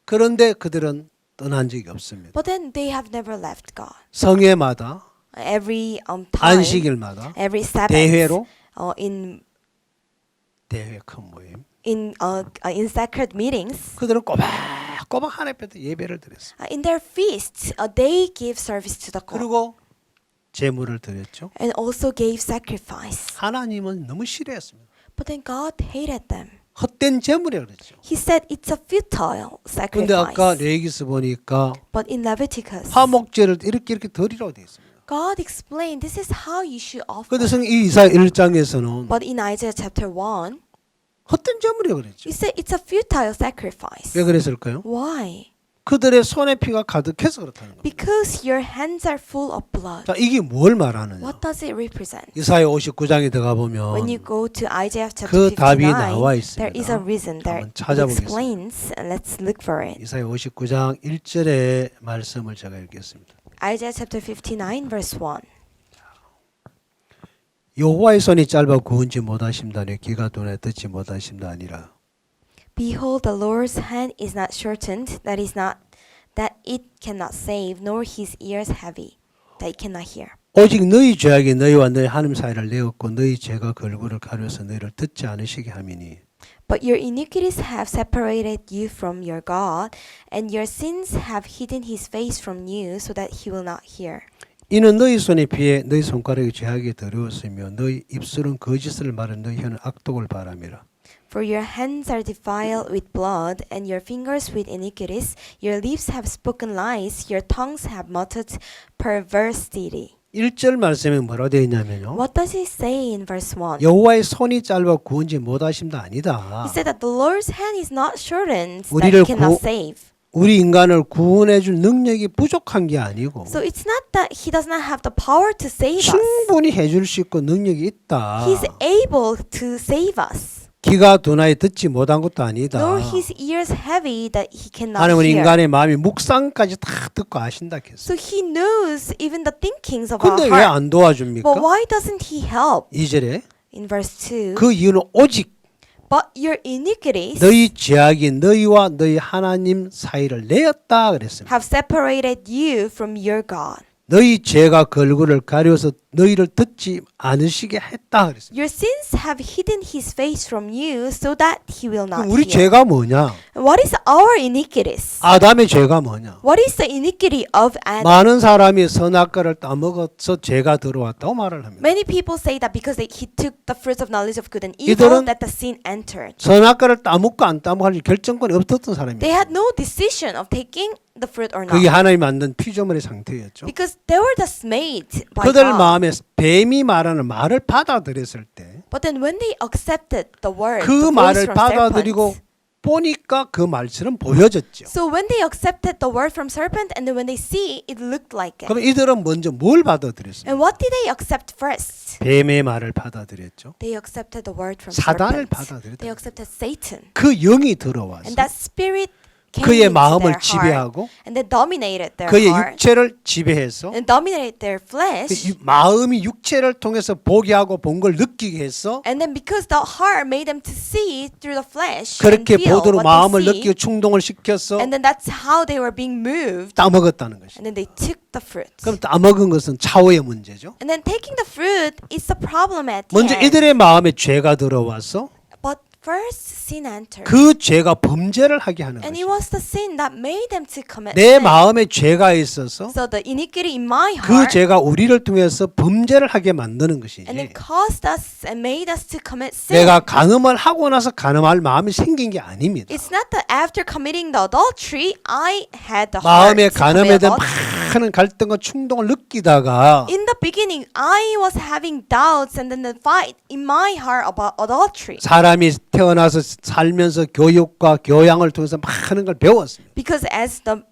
그런데 그들은 떠난 적이 없습니다. But then they have never left God. 성회마다 Every time, 안식일마다 every Sabbath, 대회로 in 대회 큰 모임 in sacred meetings, 그들은 꼬박꼬박 하나님 앞에 예배를 드렸습니다. in their feasts, they gave service to the God 그리고 제물을 드렸죠. and also gave sacrifice. 하나님은 너무 싫어했습니다. But then God hated them. 헛된 제물이라고 그랬죠. He said it's a futile 근데 아까 sacrifice. 레위기서 보니까 But in Leviticus, 화목제를 이렇게 드리라고 되어 있습니다. God explained this is how you should offer. 근데 성경 이 이사야 1장에서는 But in Isaiah chapter 1, 헛된 제물이라고 그랬죠. he said it's a futile sacrifice. 왜 그랬을까요? Why? 그들의 손에 피가 가득해서 그렇다는 겁니다. Because your hands are full of blood. 자, 이게 뭘 말하느냐? What does it represent? 이사야 59장에 들어가 보면 When you go to Isaiah chapter 그 답이 59, 나와 there is a 있습니다. reason there. 한번 It 찾아보겠습니다. explains, and let's look for it. 이사야 59장 1절의 말씀을 제가 읽겠습니다. Isaiah chapter 59, verse 1. 여호와의 손이 짧아 구원치 못하심다니 귀가 둔해 듣지 못하심다 아니라 Behold, the Lord's hand is not shortened, that it cannot save, nor his ears heavy, that it cannot hear. 오직 너희 죄악이 너희와 너희 하나님 사이를 내었고 너희 죄가 그 얼굴을 가려서 너희를 듣지 않으시게 함이니 But your iniquities have separated you from your God, and your sins have hidden his face from you, so that he will not hear. 이는 너희 손에 피해 너희 손가락이 죄악이 더러웠으며 너희 입술은 거짓을 말하 너희 혀는 악독을 바람이라. For your hands are defiled with blood, and your fingers with iniquities. Your lips have spoken lies, your tongues have muttered perversity. 1절 말씀에 뭐라고 되어 있냐면요. What does it say in verse 1? 여호와의 손이 짧아 구원지 못하심도 아니다. He said that the Lord's hand is not shortened, that 우리를 it cannot 구- save. 우리 인간을 구원해 줄 능력이 부족한 게 아니고 So it's not that he does not have the power to save us. 충분히 해줄 수 있고 능력이 있다. He's able to save us. 귀가 둔하여 듣지 못한 것도 아니다. Nor his ears heavy that he cannot 하나님은 hear. 인간의 마음이 묵상까지 다 듣고 아신다 했어. So he knows even the thinkings of our 근데 왜 heart. 안 도와줍니까? But why doesn't he help? 2절에 In verse 2, 그 이유는 오직 but your iniquities 너희 죄악이 너희와 너희 하나님 사이를 내었다 그랬습니다. have separated you from your God. 너희 죄가 그 얼굴을 가려서 너희를 듣지 않으시게 했다 그랬습니다. Your sins have hidden his face from you so that he will not 그럼 우리 hear. 죄가 뭐냐? What is our iniquities? 아담의 죄가 뭐냐? What is the iniquity of Adam? 많은 사람이 선악과를 따먹어서 죄가 들어왔다고 말을 합니다. Many people say that because he took the fruits of knowledge of good and evil 이들은 that the sin entered. 선악과를 따먹고 안 따먹고 할 결정권이 없었던 They 사람입니다. had no decision of taking the fruit or 그게 not. 하나님이 만든 피조물의 상태였죠. Because they were just made by 그들 God. 마음에 뱀이 말하는 말을 받아들였을 때 그 But then when they accepted the word, the voice 말을 from 받아들이고 serpents, 보니까 그 말처럼 보여졌죠. So when they accepted the word from serpent and then when they see, it looked like it. 그럼 이들은 먼저 뭘 받아들였습니까? And what did they accept first? 뱀의 말을 받아들였죠. They accepted the word from 사단을 serpent. 받아들였다. They accepted Satan. 그 영이 들어와서 And that spirit came 그의 into 마음을 their heart 지배하고 and they dominated their 그의 heart 육체를 지배해서 and dominated their 그 flesh. 마음이 육체를 통해서 보게 하고 본 걸 느끼게 해서 And then because the heart made them to see through the flesh and 그렇게 feel 보도록 what 마음을 they 느끼고 see, 충동을 시켜서 and then that's how they were being moved. 따먹었다는 것이. And then they took the fruit. 그럼 따먹은 것은 차후의 문제죠. And then taking the fruit is the problem at the 먼저 end. 이들의 마음에 죄가 들어와서 But first sin entered. 그 죄가 범죄를 하게 하는 And it 것이죠. was the sin that made them to commit 내 sin. 마음에 죄가 있어서 So the iniquity in my 그 heart 죄가 우리를 통해서 범죄를 하게 만드는 것이지. and it caused us and made us to commit sin. 내가 간음을 하고 나서 간음할 마음이 생긴 게 아닙니다. It's not that after committing the adultery, I had the heart 마음에 to 간음에 commit 대한 adultery. 많은 갈등과 충동을 느끼다가 In the beginning, I was having doubts and then the fight in my heart about adultery. 사람이 태어나서 살면서 교육과 교양을 통해서 많은 걸 배웠습니다. Because as the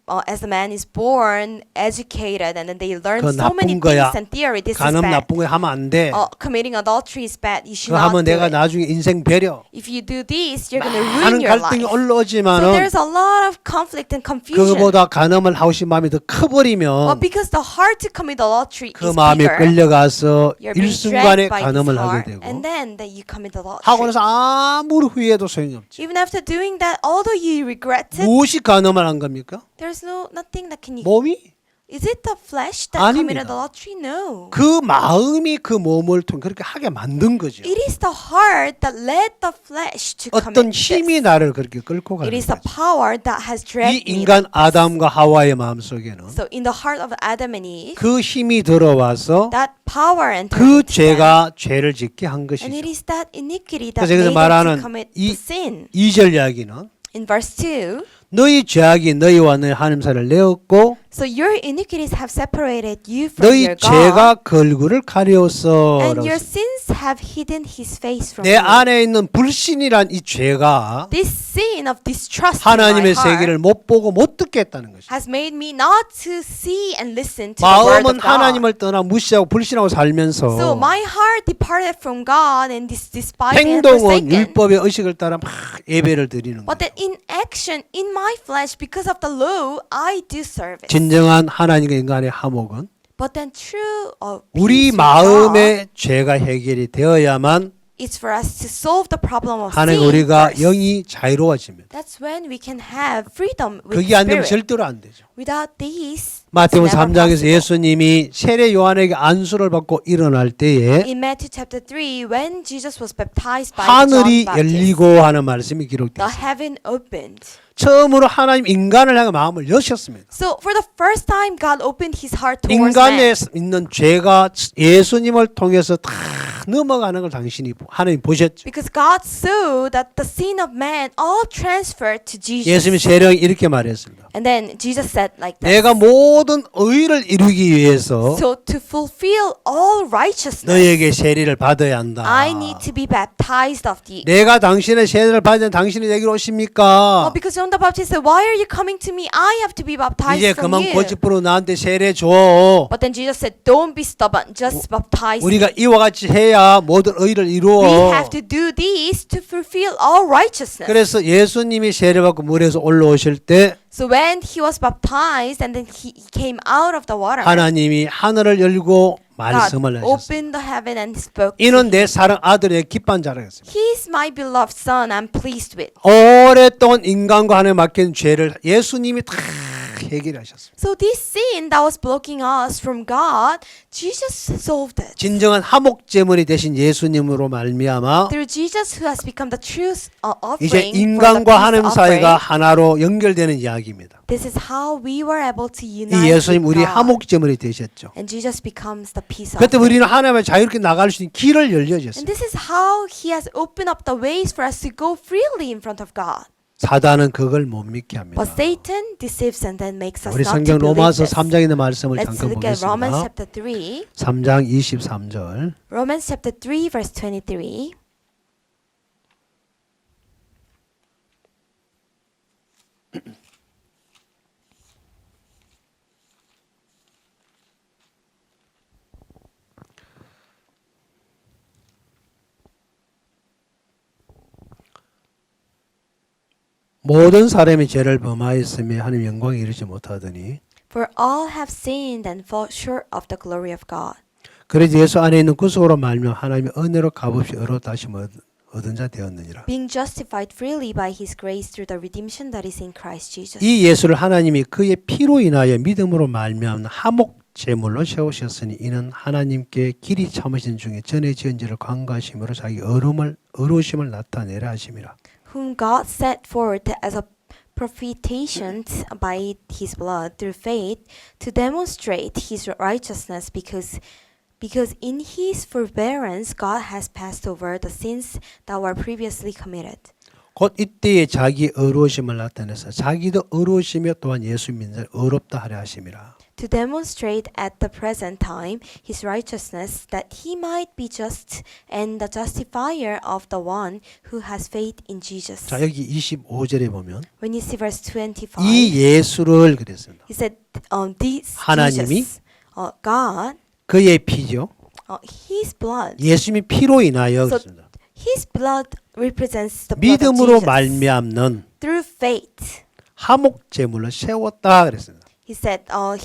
man is born, educated, and then they learn 그거 so many 나쁜 거야. things and theory. This is 간음 bad. 나쁜 거 하면 안 돼. Committing adultery is bad. You should 그거 not 하면 do 내가 it. 나중에 인생 배려. If you do this, you're gonna ruin 많은 your 갈등이 life. So 올라오지만은 there's a lot of conflict and confusion. 그거보다 간음을 하고 싶은 마음이 더 But 커버리면 because the heart to commit adultery 그 is 마음에 bigger, 끌려가서 you're being 일순간에 dragged by this 간음을 하게 heart, 되고 and then that you commit 하고 adultery. 나서 아무리 후회해도 소용이 없지. Even after doing that, although you regret it, 무엇이 간음을 한 겁니까? there's nothing that can you. 몸이? Is it the flesh that 아닙니다. committed adultery? No. 그 마음이 그 몸을 통해 그렇게 하게 만든 거죠. It is the heart that led the flesh to 어떤 commit 힘이 this. 나를 그렇게 끌고 It 가는 is the 거죠. power that has 이 dragged me. 인간 아담과 하와의 마음속에는 So in the heart of Adam and Eve, 그 힘이 들어와서 that power entered 그 into them. 죄가 죄를 짓게 한 And it 것이죠. is that iniquity 그래서 that 여기서 made them 말하는 to commit 이 the sin. 2절 이야기는 In verse 2, 너희 죄악이 너희와 너희 하나님 사이를 내었고 so your iniquities have separated you from 너희 your God, 죄가 그 얼굴을 가려서 and your sins have hidden His face from 내 you. 안에 있는 불신이란 이 죄가 This sin of distrust in my 하나님의 heart 세계를 못 보고 못 듣게 했다는 것이죠. has made me not to see and listen to the word 마음은 of God. 하나님을 떠나 무시하고 불신하고 So 살면서 my heart departed from God and despised and 행동은 forsaken. 율법의 의식을 따라 막 예배를 드리는 But 거예요. that in action, in my flesh, because of the law, I do service. 진정한 하나님과 인간의 화목은 But then true 우리 peace with God 마음의 죄가 해결이 되어야만 is for us to solve the problem of 하나님 sin 우리가 first. 영이 자유로워집니다. That's when we can have freedom with 그게 안 되면 spirit. 절대로 안 되죠. Without these, 마태복음 it's never 3장에서 possible. 예수님이 세례 요한에게 안수를 받고 일어날 때에 In Matthew chapter 3, when Jesus was baptized by 하늘이 John Baptist, 열리고 하는 말씀이 the 기록되어 있습니다. heaven opened. 처음으로 하나님 인간을 향해 마음을 여셨습니다. So for the first time, God opened His heart towards 인간에 man. 있는 죄가 예수님을 통해서 다 넘어가는 걸 당신이 하나님 보셨죠. Because God saw that the sin of man all transferred to Jesus. 예수님이 세령이 이렇게 말했습니다. And then Jesus said like this. 내가 모든 의를 이루기 위해서 So to fulfill all righteousness, 너에게 세례를 받아야 한다. I need to be baptized of the. 내가 당신의 세례를 받으면 당신이 내게로 오십니까? Because John the Baptist said, "Why are you coming to me? I have to be baptized 이제 from 그만 you." 고집부려 나한테 세례 줘. But then Jesus said, "Don't be stubborn. Just baptize me. 우리가 이와 같이 해야 모든 의를 We 이루어. have to do this to fulfill all righteousness." 그래서 예수님이 세례 받고 물에서 올라오실 때 So when he was baptized and then he came out of the water, 하나님이 하늘을 열고 God 말씀을 하셨습니다. opened the heaven and spoke. 이는 내 사랑 아들의 기뻐한 자라겠습니다. He is my beloved son. I'm pleased with. 오랫동안 인간과 하나님 맡긴 죄를 예수님이 다 해결하셨습니다. So this sin that was blocking us from God, Jesus solved it. 진정한 화목제물이 되신 예수님으로 말미암아 Through Jesus who has become the true 이제 offering for the 인간과 peace 하나님 offering, 사이가 하나로 연결되는 이야기입니다. this is how we were able to 이 unite 예수님 with 우리 God. 화목제물이 되셨죠. And Jesus becomes the peace 그때 offering. 우리는 하나님을 자유롭게 나갈 수 있는 길을 And 열려졌어요. this is how He has opened up the ways for us to go freely in front of God. 사단은 그걸 못 믿게 합니다. But Satan deceives and then makes us 우리 not 성경 to believe 로마서 this. 3장에 있는 말씀을 Let's 잠깐 look at Romans 보겠습니다. chapter 3. 3장 23절. Romans chapter 3 verse 23. 모든 사람이 죄를 범하였으며 하나님 영광에 이르지 못하더니 For all have sinned and fall short of the glory of God. 그래서 예수 안에 있는 구속으로 말미암아 하나님의 은혜로 값없이 의로 다시 얻은 자 되었느니라. Being justified freely by His grace through the redemption that is in Christ Jesus. 이 예수를 하나님이 그의 피로 인하여 믿음으로 말미암는 화목 제물로 세우셨으니 이는 하나님께 길이 참으신 중에 전에 지은 죄를 관과하심으로 자기 의로우심을 나타내려 하심이라. Whom God set forth as a propitiation by His blood through faith to demonstrate His righteousness because in His forbearance God has passed over the sins that were previously committed. 곧 이때에 자기 의로우심을 나타내서 자기도 의로우시며 또한 예수 믿는 의롭다 하려 하심이라. To demonstrate at the present time His righteousness, that He might be just and the justifier of the one who has faith in Jesus. 자 여기 25절에 보면 When you see verse 25, 이 예수를 그랬습니다. He said, "This 하나님이 Jesus, God, 그의 피죠. His blood." 예수님이 피로 인하여 So 그랬습니다. His blood represents the blood of 믿음으로 Jesus. 말미암는 Through faith, 화목 제물을 세웠다 그랬습니다. He said,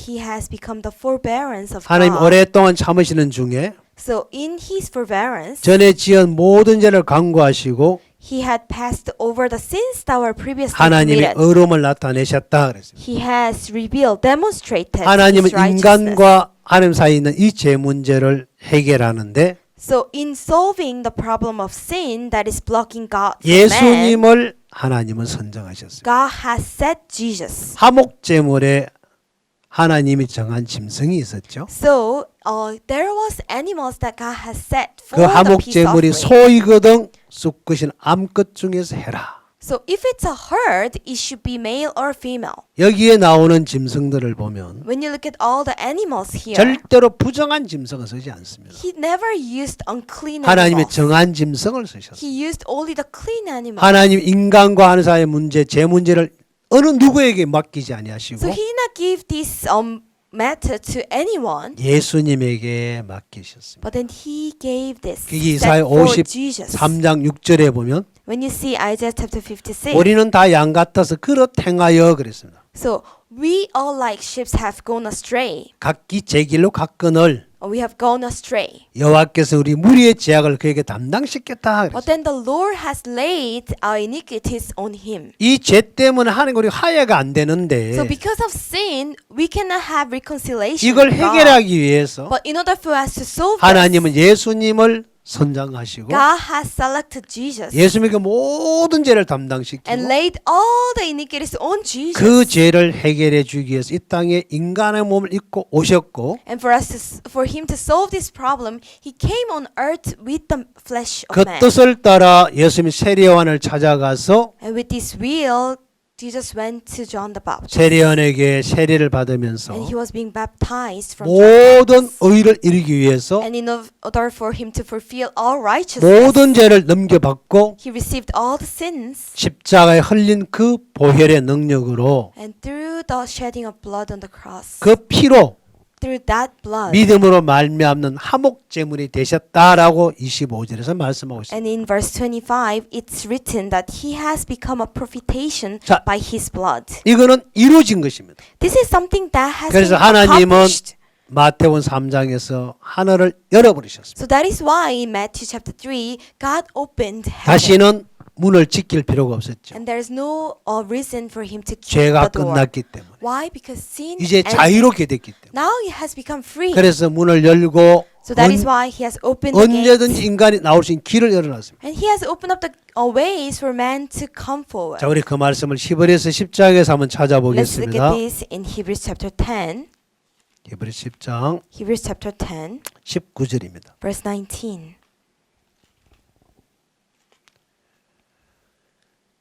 He has become the forbearance of 하나님 God. 오랫동안 참으시는 중에 So in His forbearance, 전에 지은 모든 죄를 간구하시고 He had passed over the sins that were previously 하나님의 committed. 의로움을 나타내셨다 그랬습니다. He has revealed, demonstrated 하나님은 His righteousness. 인간과 하나님 사이에 있는 이 죄 문제를 해결하는데 So in solving the problem of sin that is blocking God from man, 예수님을 하나님은 선정하셨습니다. God has set Jesus. 화목 제물에 하나님이 정한 짐승이 있었죠. So there was animals that God has set 그 for the 화목 peace 제물이 offering. 소이거든 쑥것인 암컷 중에서 해라. So if it's a herd, it should be male or female. 여기에 나오는 짐승들을 보면 When you look at all the animals here, 절대로 부정한 짐승을 쓰지 않습니다. He never used unclean 하나님의 animals. 정한 짐승을 쓰셨어요. He used only the clean animals. 하나님 인간과 하는 사이의 문제, 제 문제를 어느 누구에게 맡기지 아니하시고 So He did not give this matter to anyone, 예수님에게 맡기셨습니다. but then He gave this 그게 set 이사야 for Jesus. 53장 6절에 보면 When you see Isaiah chapter 56, 우리는 다 양 같아서 그릇 행하여 그랬습니다. so we all like sheep have gone astray. 각기 제 길로 갔거늘 We have gone astray. 여호와께서 우리 무리의 죄악을 그에게 담당시켰다. But then the Lord has laid our iniquities on Him. 이 죄 때문에 하나님 우리 화해가 안 되는데 So because of sin, we cannot have reconciliation 이걸 with God. 해결하기 위해서 But in order for us to solve 하나님은 예수님을 선정하시고 God has selected Jesus 예수님에게 모든 죄를 and 담당시키고 laid all the iniquities on Jesus. 그 죄를 해결해 주기 위해서 이 땅에 인간의 몸을 입고 오셨고 And for Him to solve this problem, He came on earth with the flesh of 그 man. 뜻을 따라 예수님이 세례요한을 찾아가서 And with this will, Jesus went to John the Baptist. 세례요한에게 세례를 받으면서 And He was being baptized from John the 모든 Baptist. 의를 이루기 위해서 And in order for Him to fulfill all righteousness, 모든 죄를 넘겨받고 He received all the sins. 십자가에 흘린 그 보혈의 능력으로 And through the shedding of blood on the cross, 그 피로 through that blood, 믿음으로 말미암는 화목 제물이 되셨다라고 25절에서 말씀하고 있습니다. and in verse 25, it's written that He has become a propitiation 자, by His blood. 이거는 이루어진 것입니다. This is something that has 그래서 been 하나님은 accomplished. 마태복음 3장에서 하늘을 열어버리셨습니다. So that is why in Matthew chapter 3, God opened heaven. 다시는 문을 지킬 필요가 없었죠. And there is no reason for Him to keep 죄가 the door. 끝났기 때문에 Why? Because sin 이제 ended. 자유롭게 됐기 때문에 Now it has become free. 그래서 문을 열고 So that is why He has opened the gate. 언제든지 인간이 나올 수 있는 길을 열어놨습니다. And He has opened up the ways for man to come forward. 자, 우리 그 말씀을 히브리서 10장에서 한번 Let's look 찾아보겠습니다. at this in Hebrews chapter 10. 히브리 10장 Hebrews chapter 10, 19절입니다. verse 19.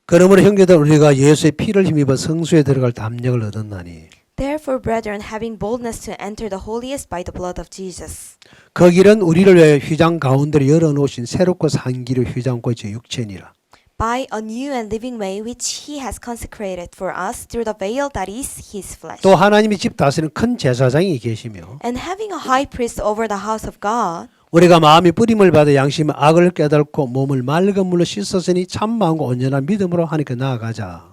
그러므로 형제들 우리가 예수의 피를 힘입어 성소에 들어갈 담력을 얻었나니 Therefore, brethren, having boldness to enter the holiest by the blood of Jesus, 그 길은 우리를 위하여 휘장 가운데로 열어놓으신 새롭고 산 길의 휘장과 제 육체니라. by a new and living way which he has consecrated for us through the veil that is his flesh. 또 하나님이 집 다스리는 큰 제사장이 계시며 And having a high priest over the house of God, 우리가 마음이 뿌림을 받아 양심의 악을 깨닫고 몸을 맑은 물로 씻었으니 참 마음과 온전한 믿음으로 하나님께 나아가자.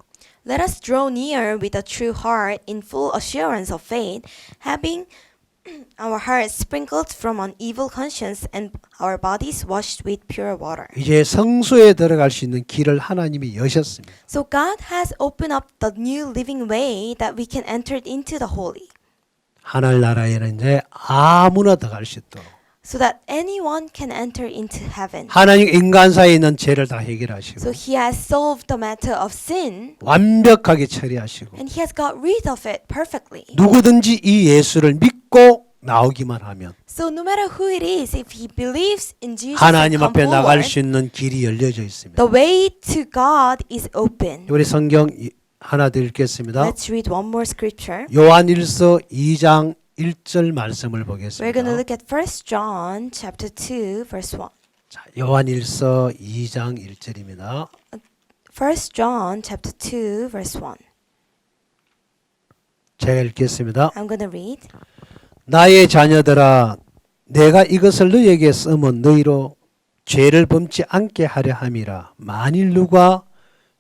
let us draw near with a true heart in full assurance of faith, having our hearts sprinkled from an evil conscience and our bodies washed with pure water. 이제 성소에 들어갈 수 있는 길을 하나님이 여셨습니다. So God has opened up the new living way that we can enter into the holy, 하늘나라에는 이제 아무나 들어갈 수 있도록 so that anyone can enter into heaven. 하나님 인간 사이에 있는 죄를 다 해결하시고 So he has solved the matter of sin 완벽하게 처리하시고 and he has got rid of it perfectly. 누구든지 이 예수를 믿고 나오기만 하면 So no matter who it is, if he believes in Jesus and 하나님 come 앞에 나갈 forward, 수 있는 길이 열려져 있습니다. the way to God is open. 우리 성경 하나 더 읽겠습니다. Let's read one more scripture. 요한일서 2장 1절 말씀을 We're going to 보겠습니다. look at 1 John chapter 2 verse 1. 자, 요한일서 2장 1절입니다. 1 John chapter 2 verse 1. 제가 읽겠습니다. I'm going to read. 나의 자녀들아 내가 이것을 너희에게 쓰면 너희로 죄를 범치 않게 하려 함이라. 만일 누가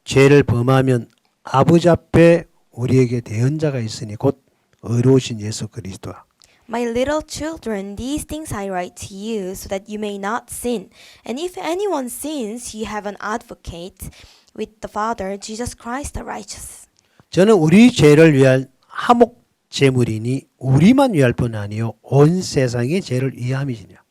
죄를 범하면 아버지 앞에 우리에게 대언자가 있으니 곧 의로우신 예수 그리스도라. My little children, these things I write to you so that you may not sin. And if anyone sins, you have an advocate with the Father, Jesus Christ the righteous. 저는 우리 죄를 위한 화목 제물이니 우리만 위할 뿐 아니요 온 세상의 죄를 위함이니라.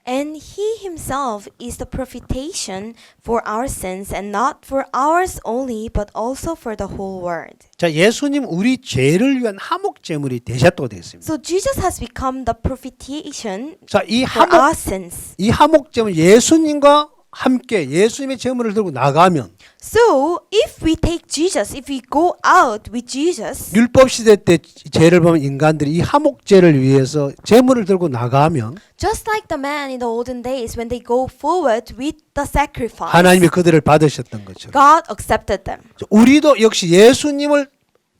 And he himself is the propitiation for our sins, and not for ours only, but also for the whole world. 자, 예수님 우리 죄를 위한 화목 제물이 되셨다고 되어 있습니다. So Jesus has become the propitiation 자, 이 for 화목 our sins. 이 화목 제물 예수님과 함께 예수님의 제물을 들고 나가면 So if we take Jesus, if we go out with Jesus, 율법 시대 때 죄를 범한 인간들이 이 화목제를 위해서 제물을 들고 나가면 just like the man in the olden days when they go forward with the sacrifice, 하나님이 그들을 받으셨던 것처럼 God accepted them. 우리도 역시 예수님을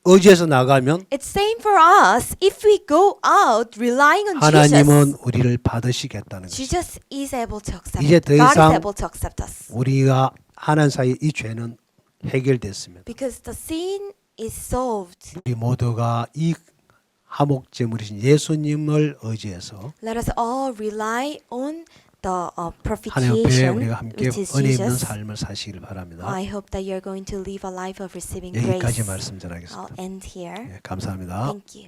의지해서 나가면 It's same for us. If we go out relying on 하나님은 Jesus, 우리를 받으시겠다는 거죠. Jesus is able to accept. 이제 더 God is 이상 able to accept us 우리가 하는 사이 이 죄는 해결됐습니다. because the sin is solved. 우리 모두가 이 화목 제물이신 예수님을 의지해서 Let us all rely on the 하나님 앞에 propitiation, 우리가 함께 which is 은혜 있는 Jesus. 삶을 사시길 바랍니다. I hope that you're going to live a life of receiving 여기까지 grace. 말씀 전하겠습니다. I'll end here. 예, 감사합니다. Thank you.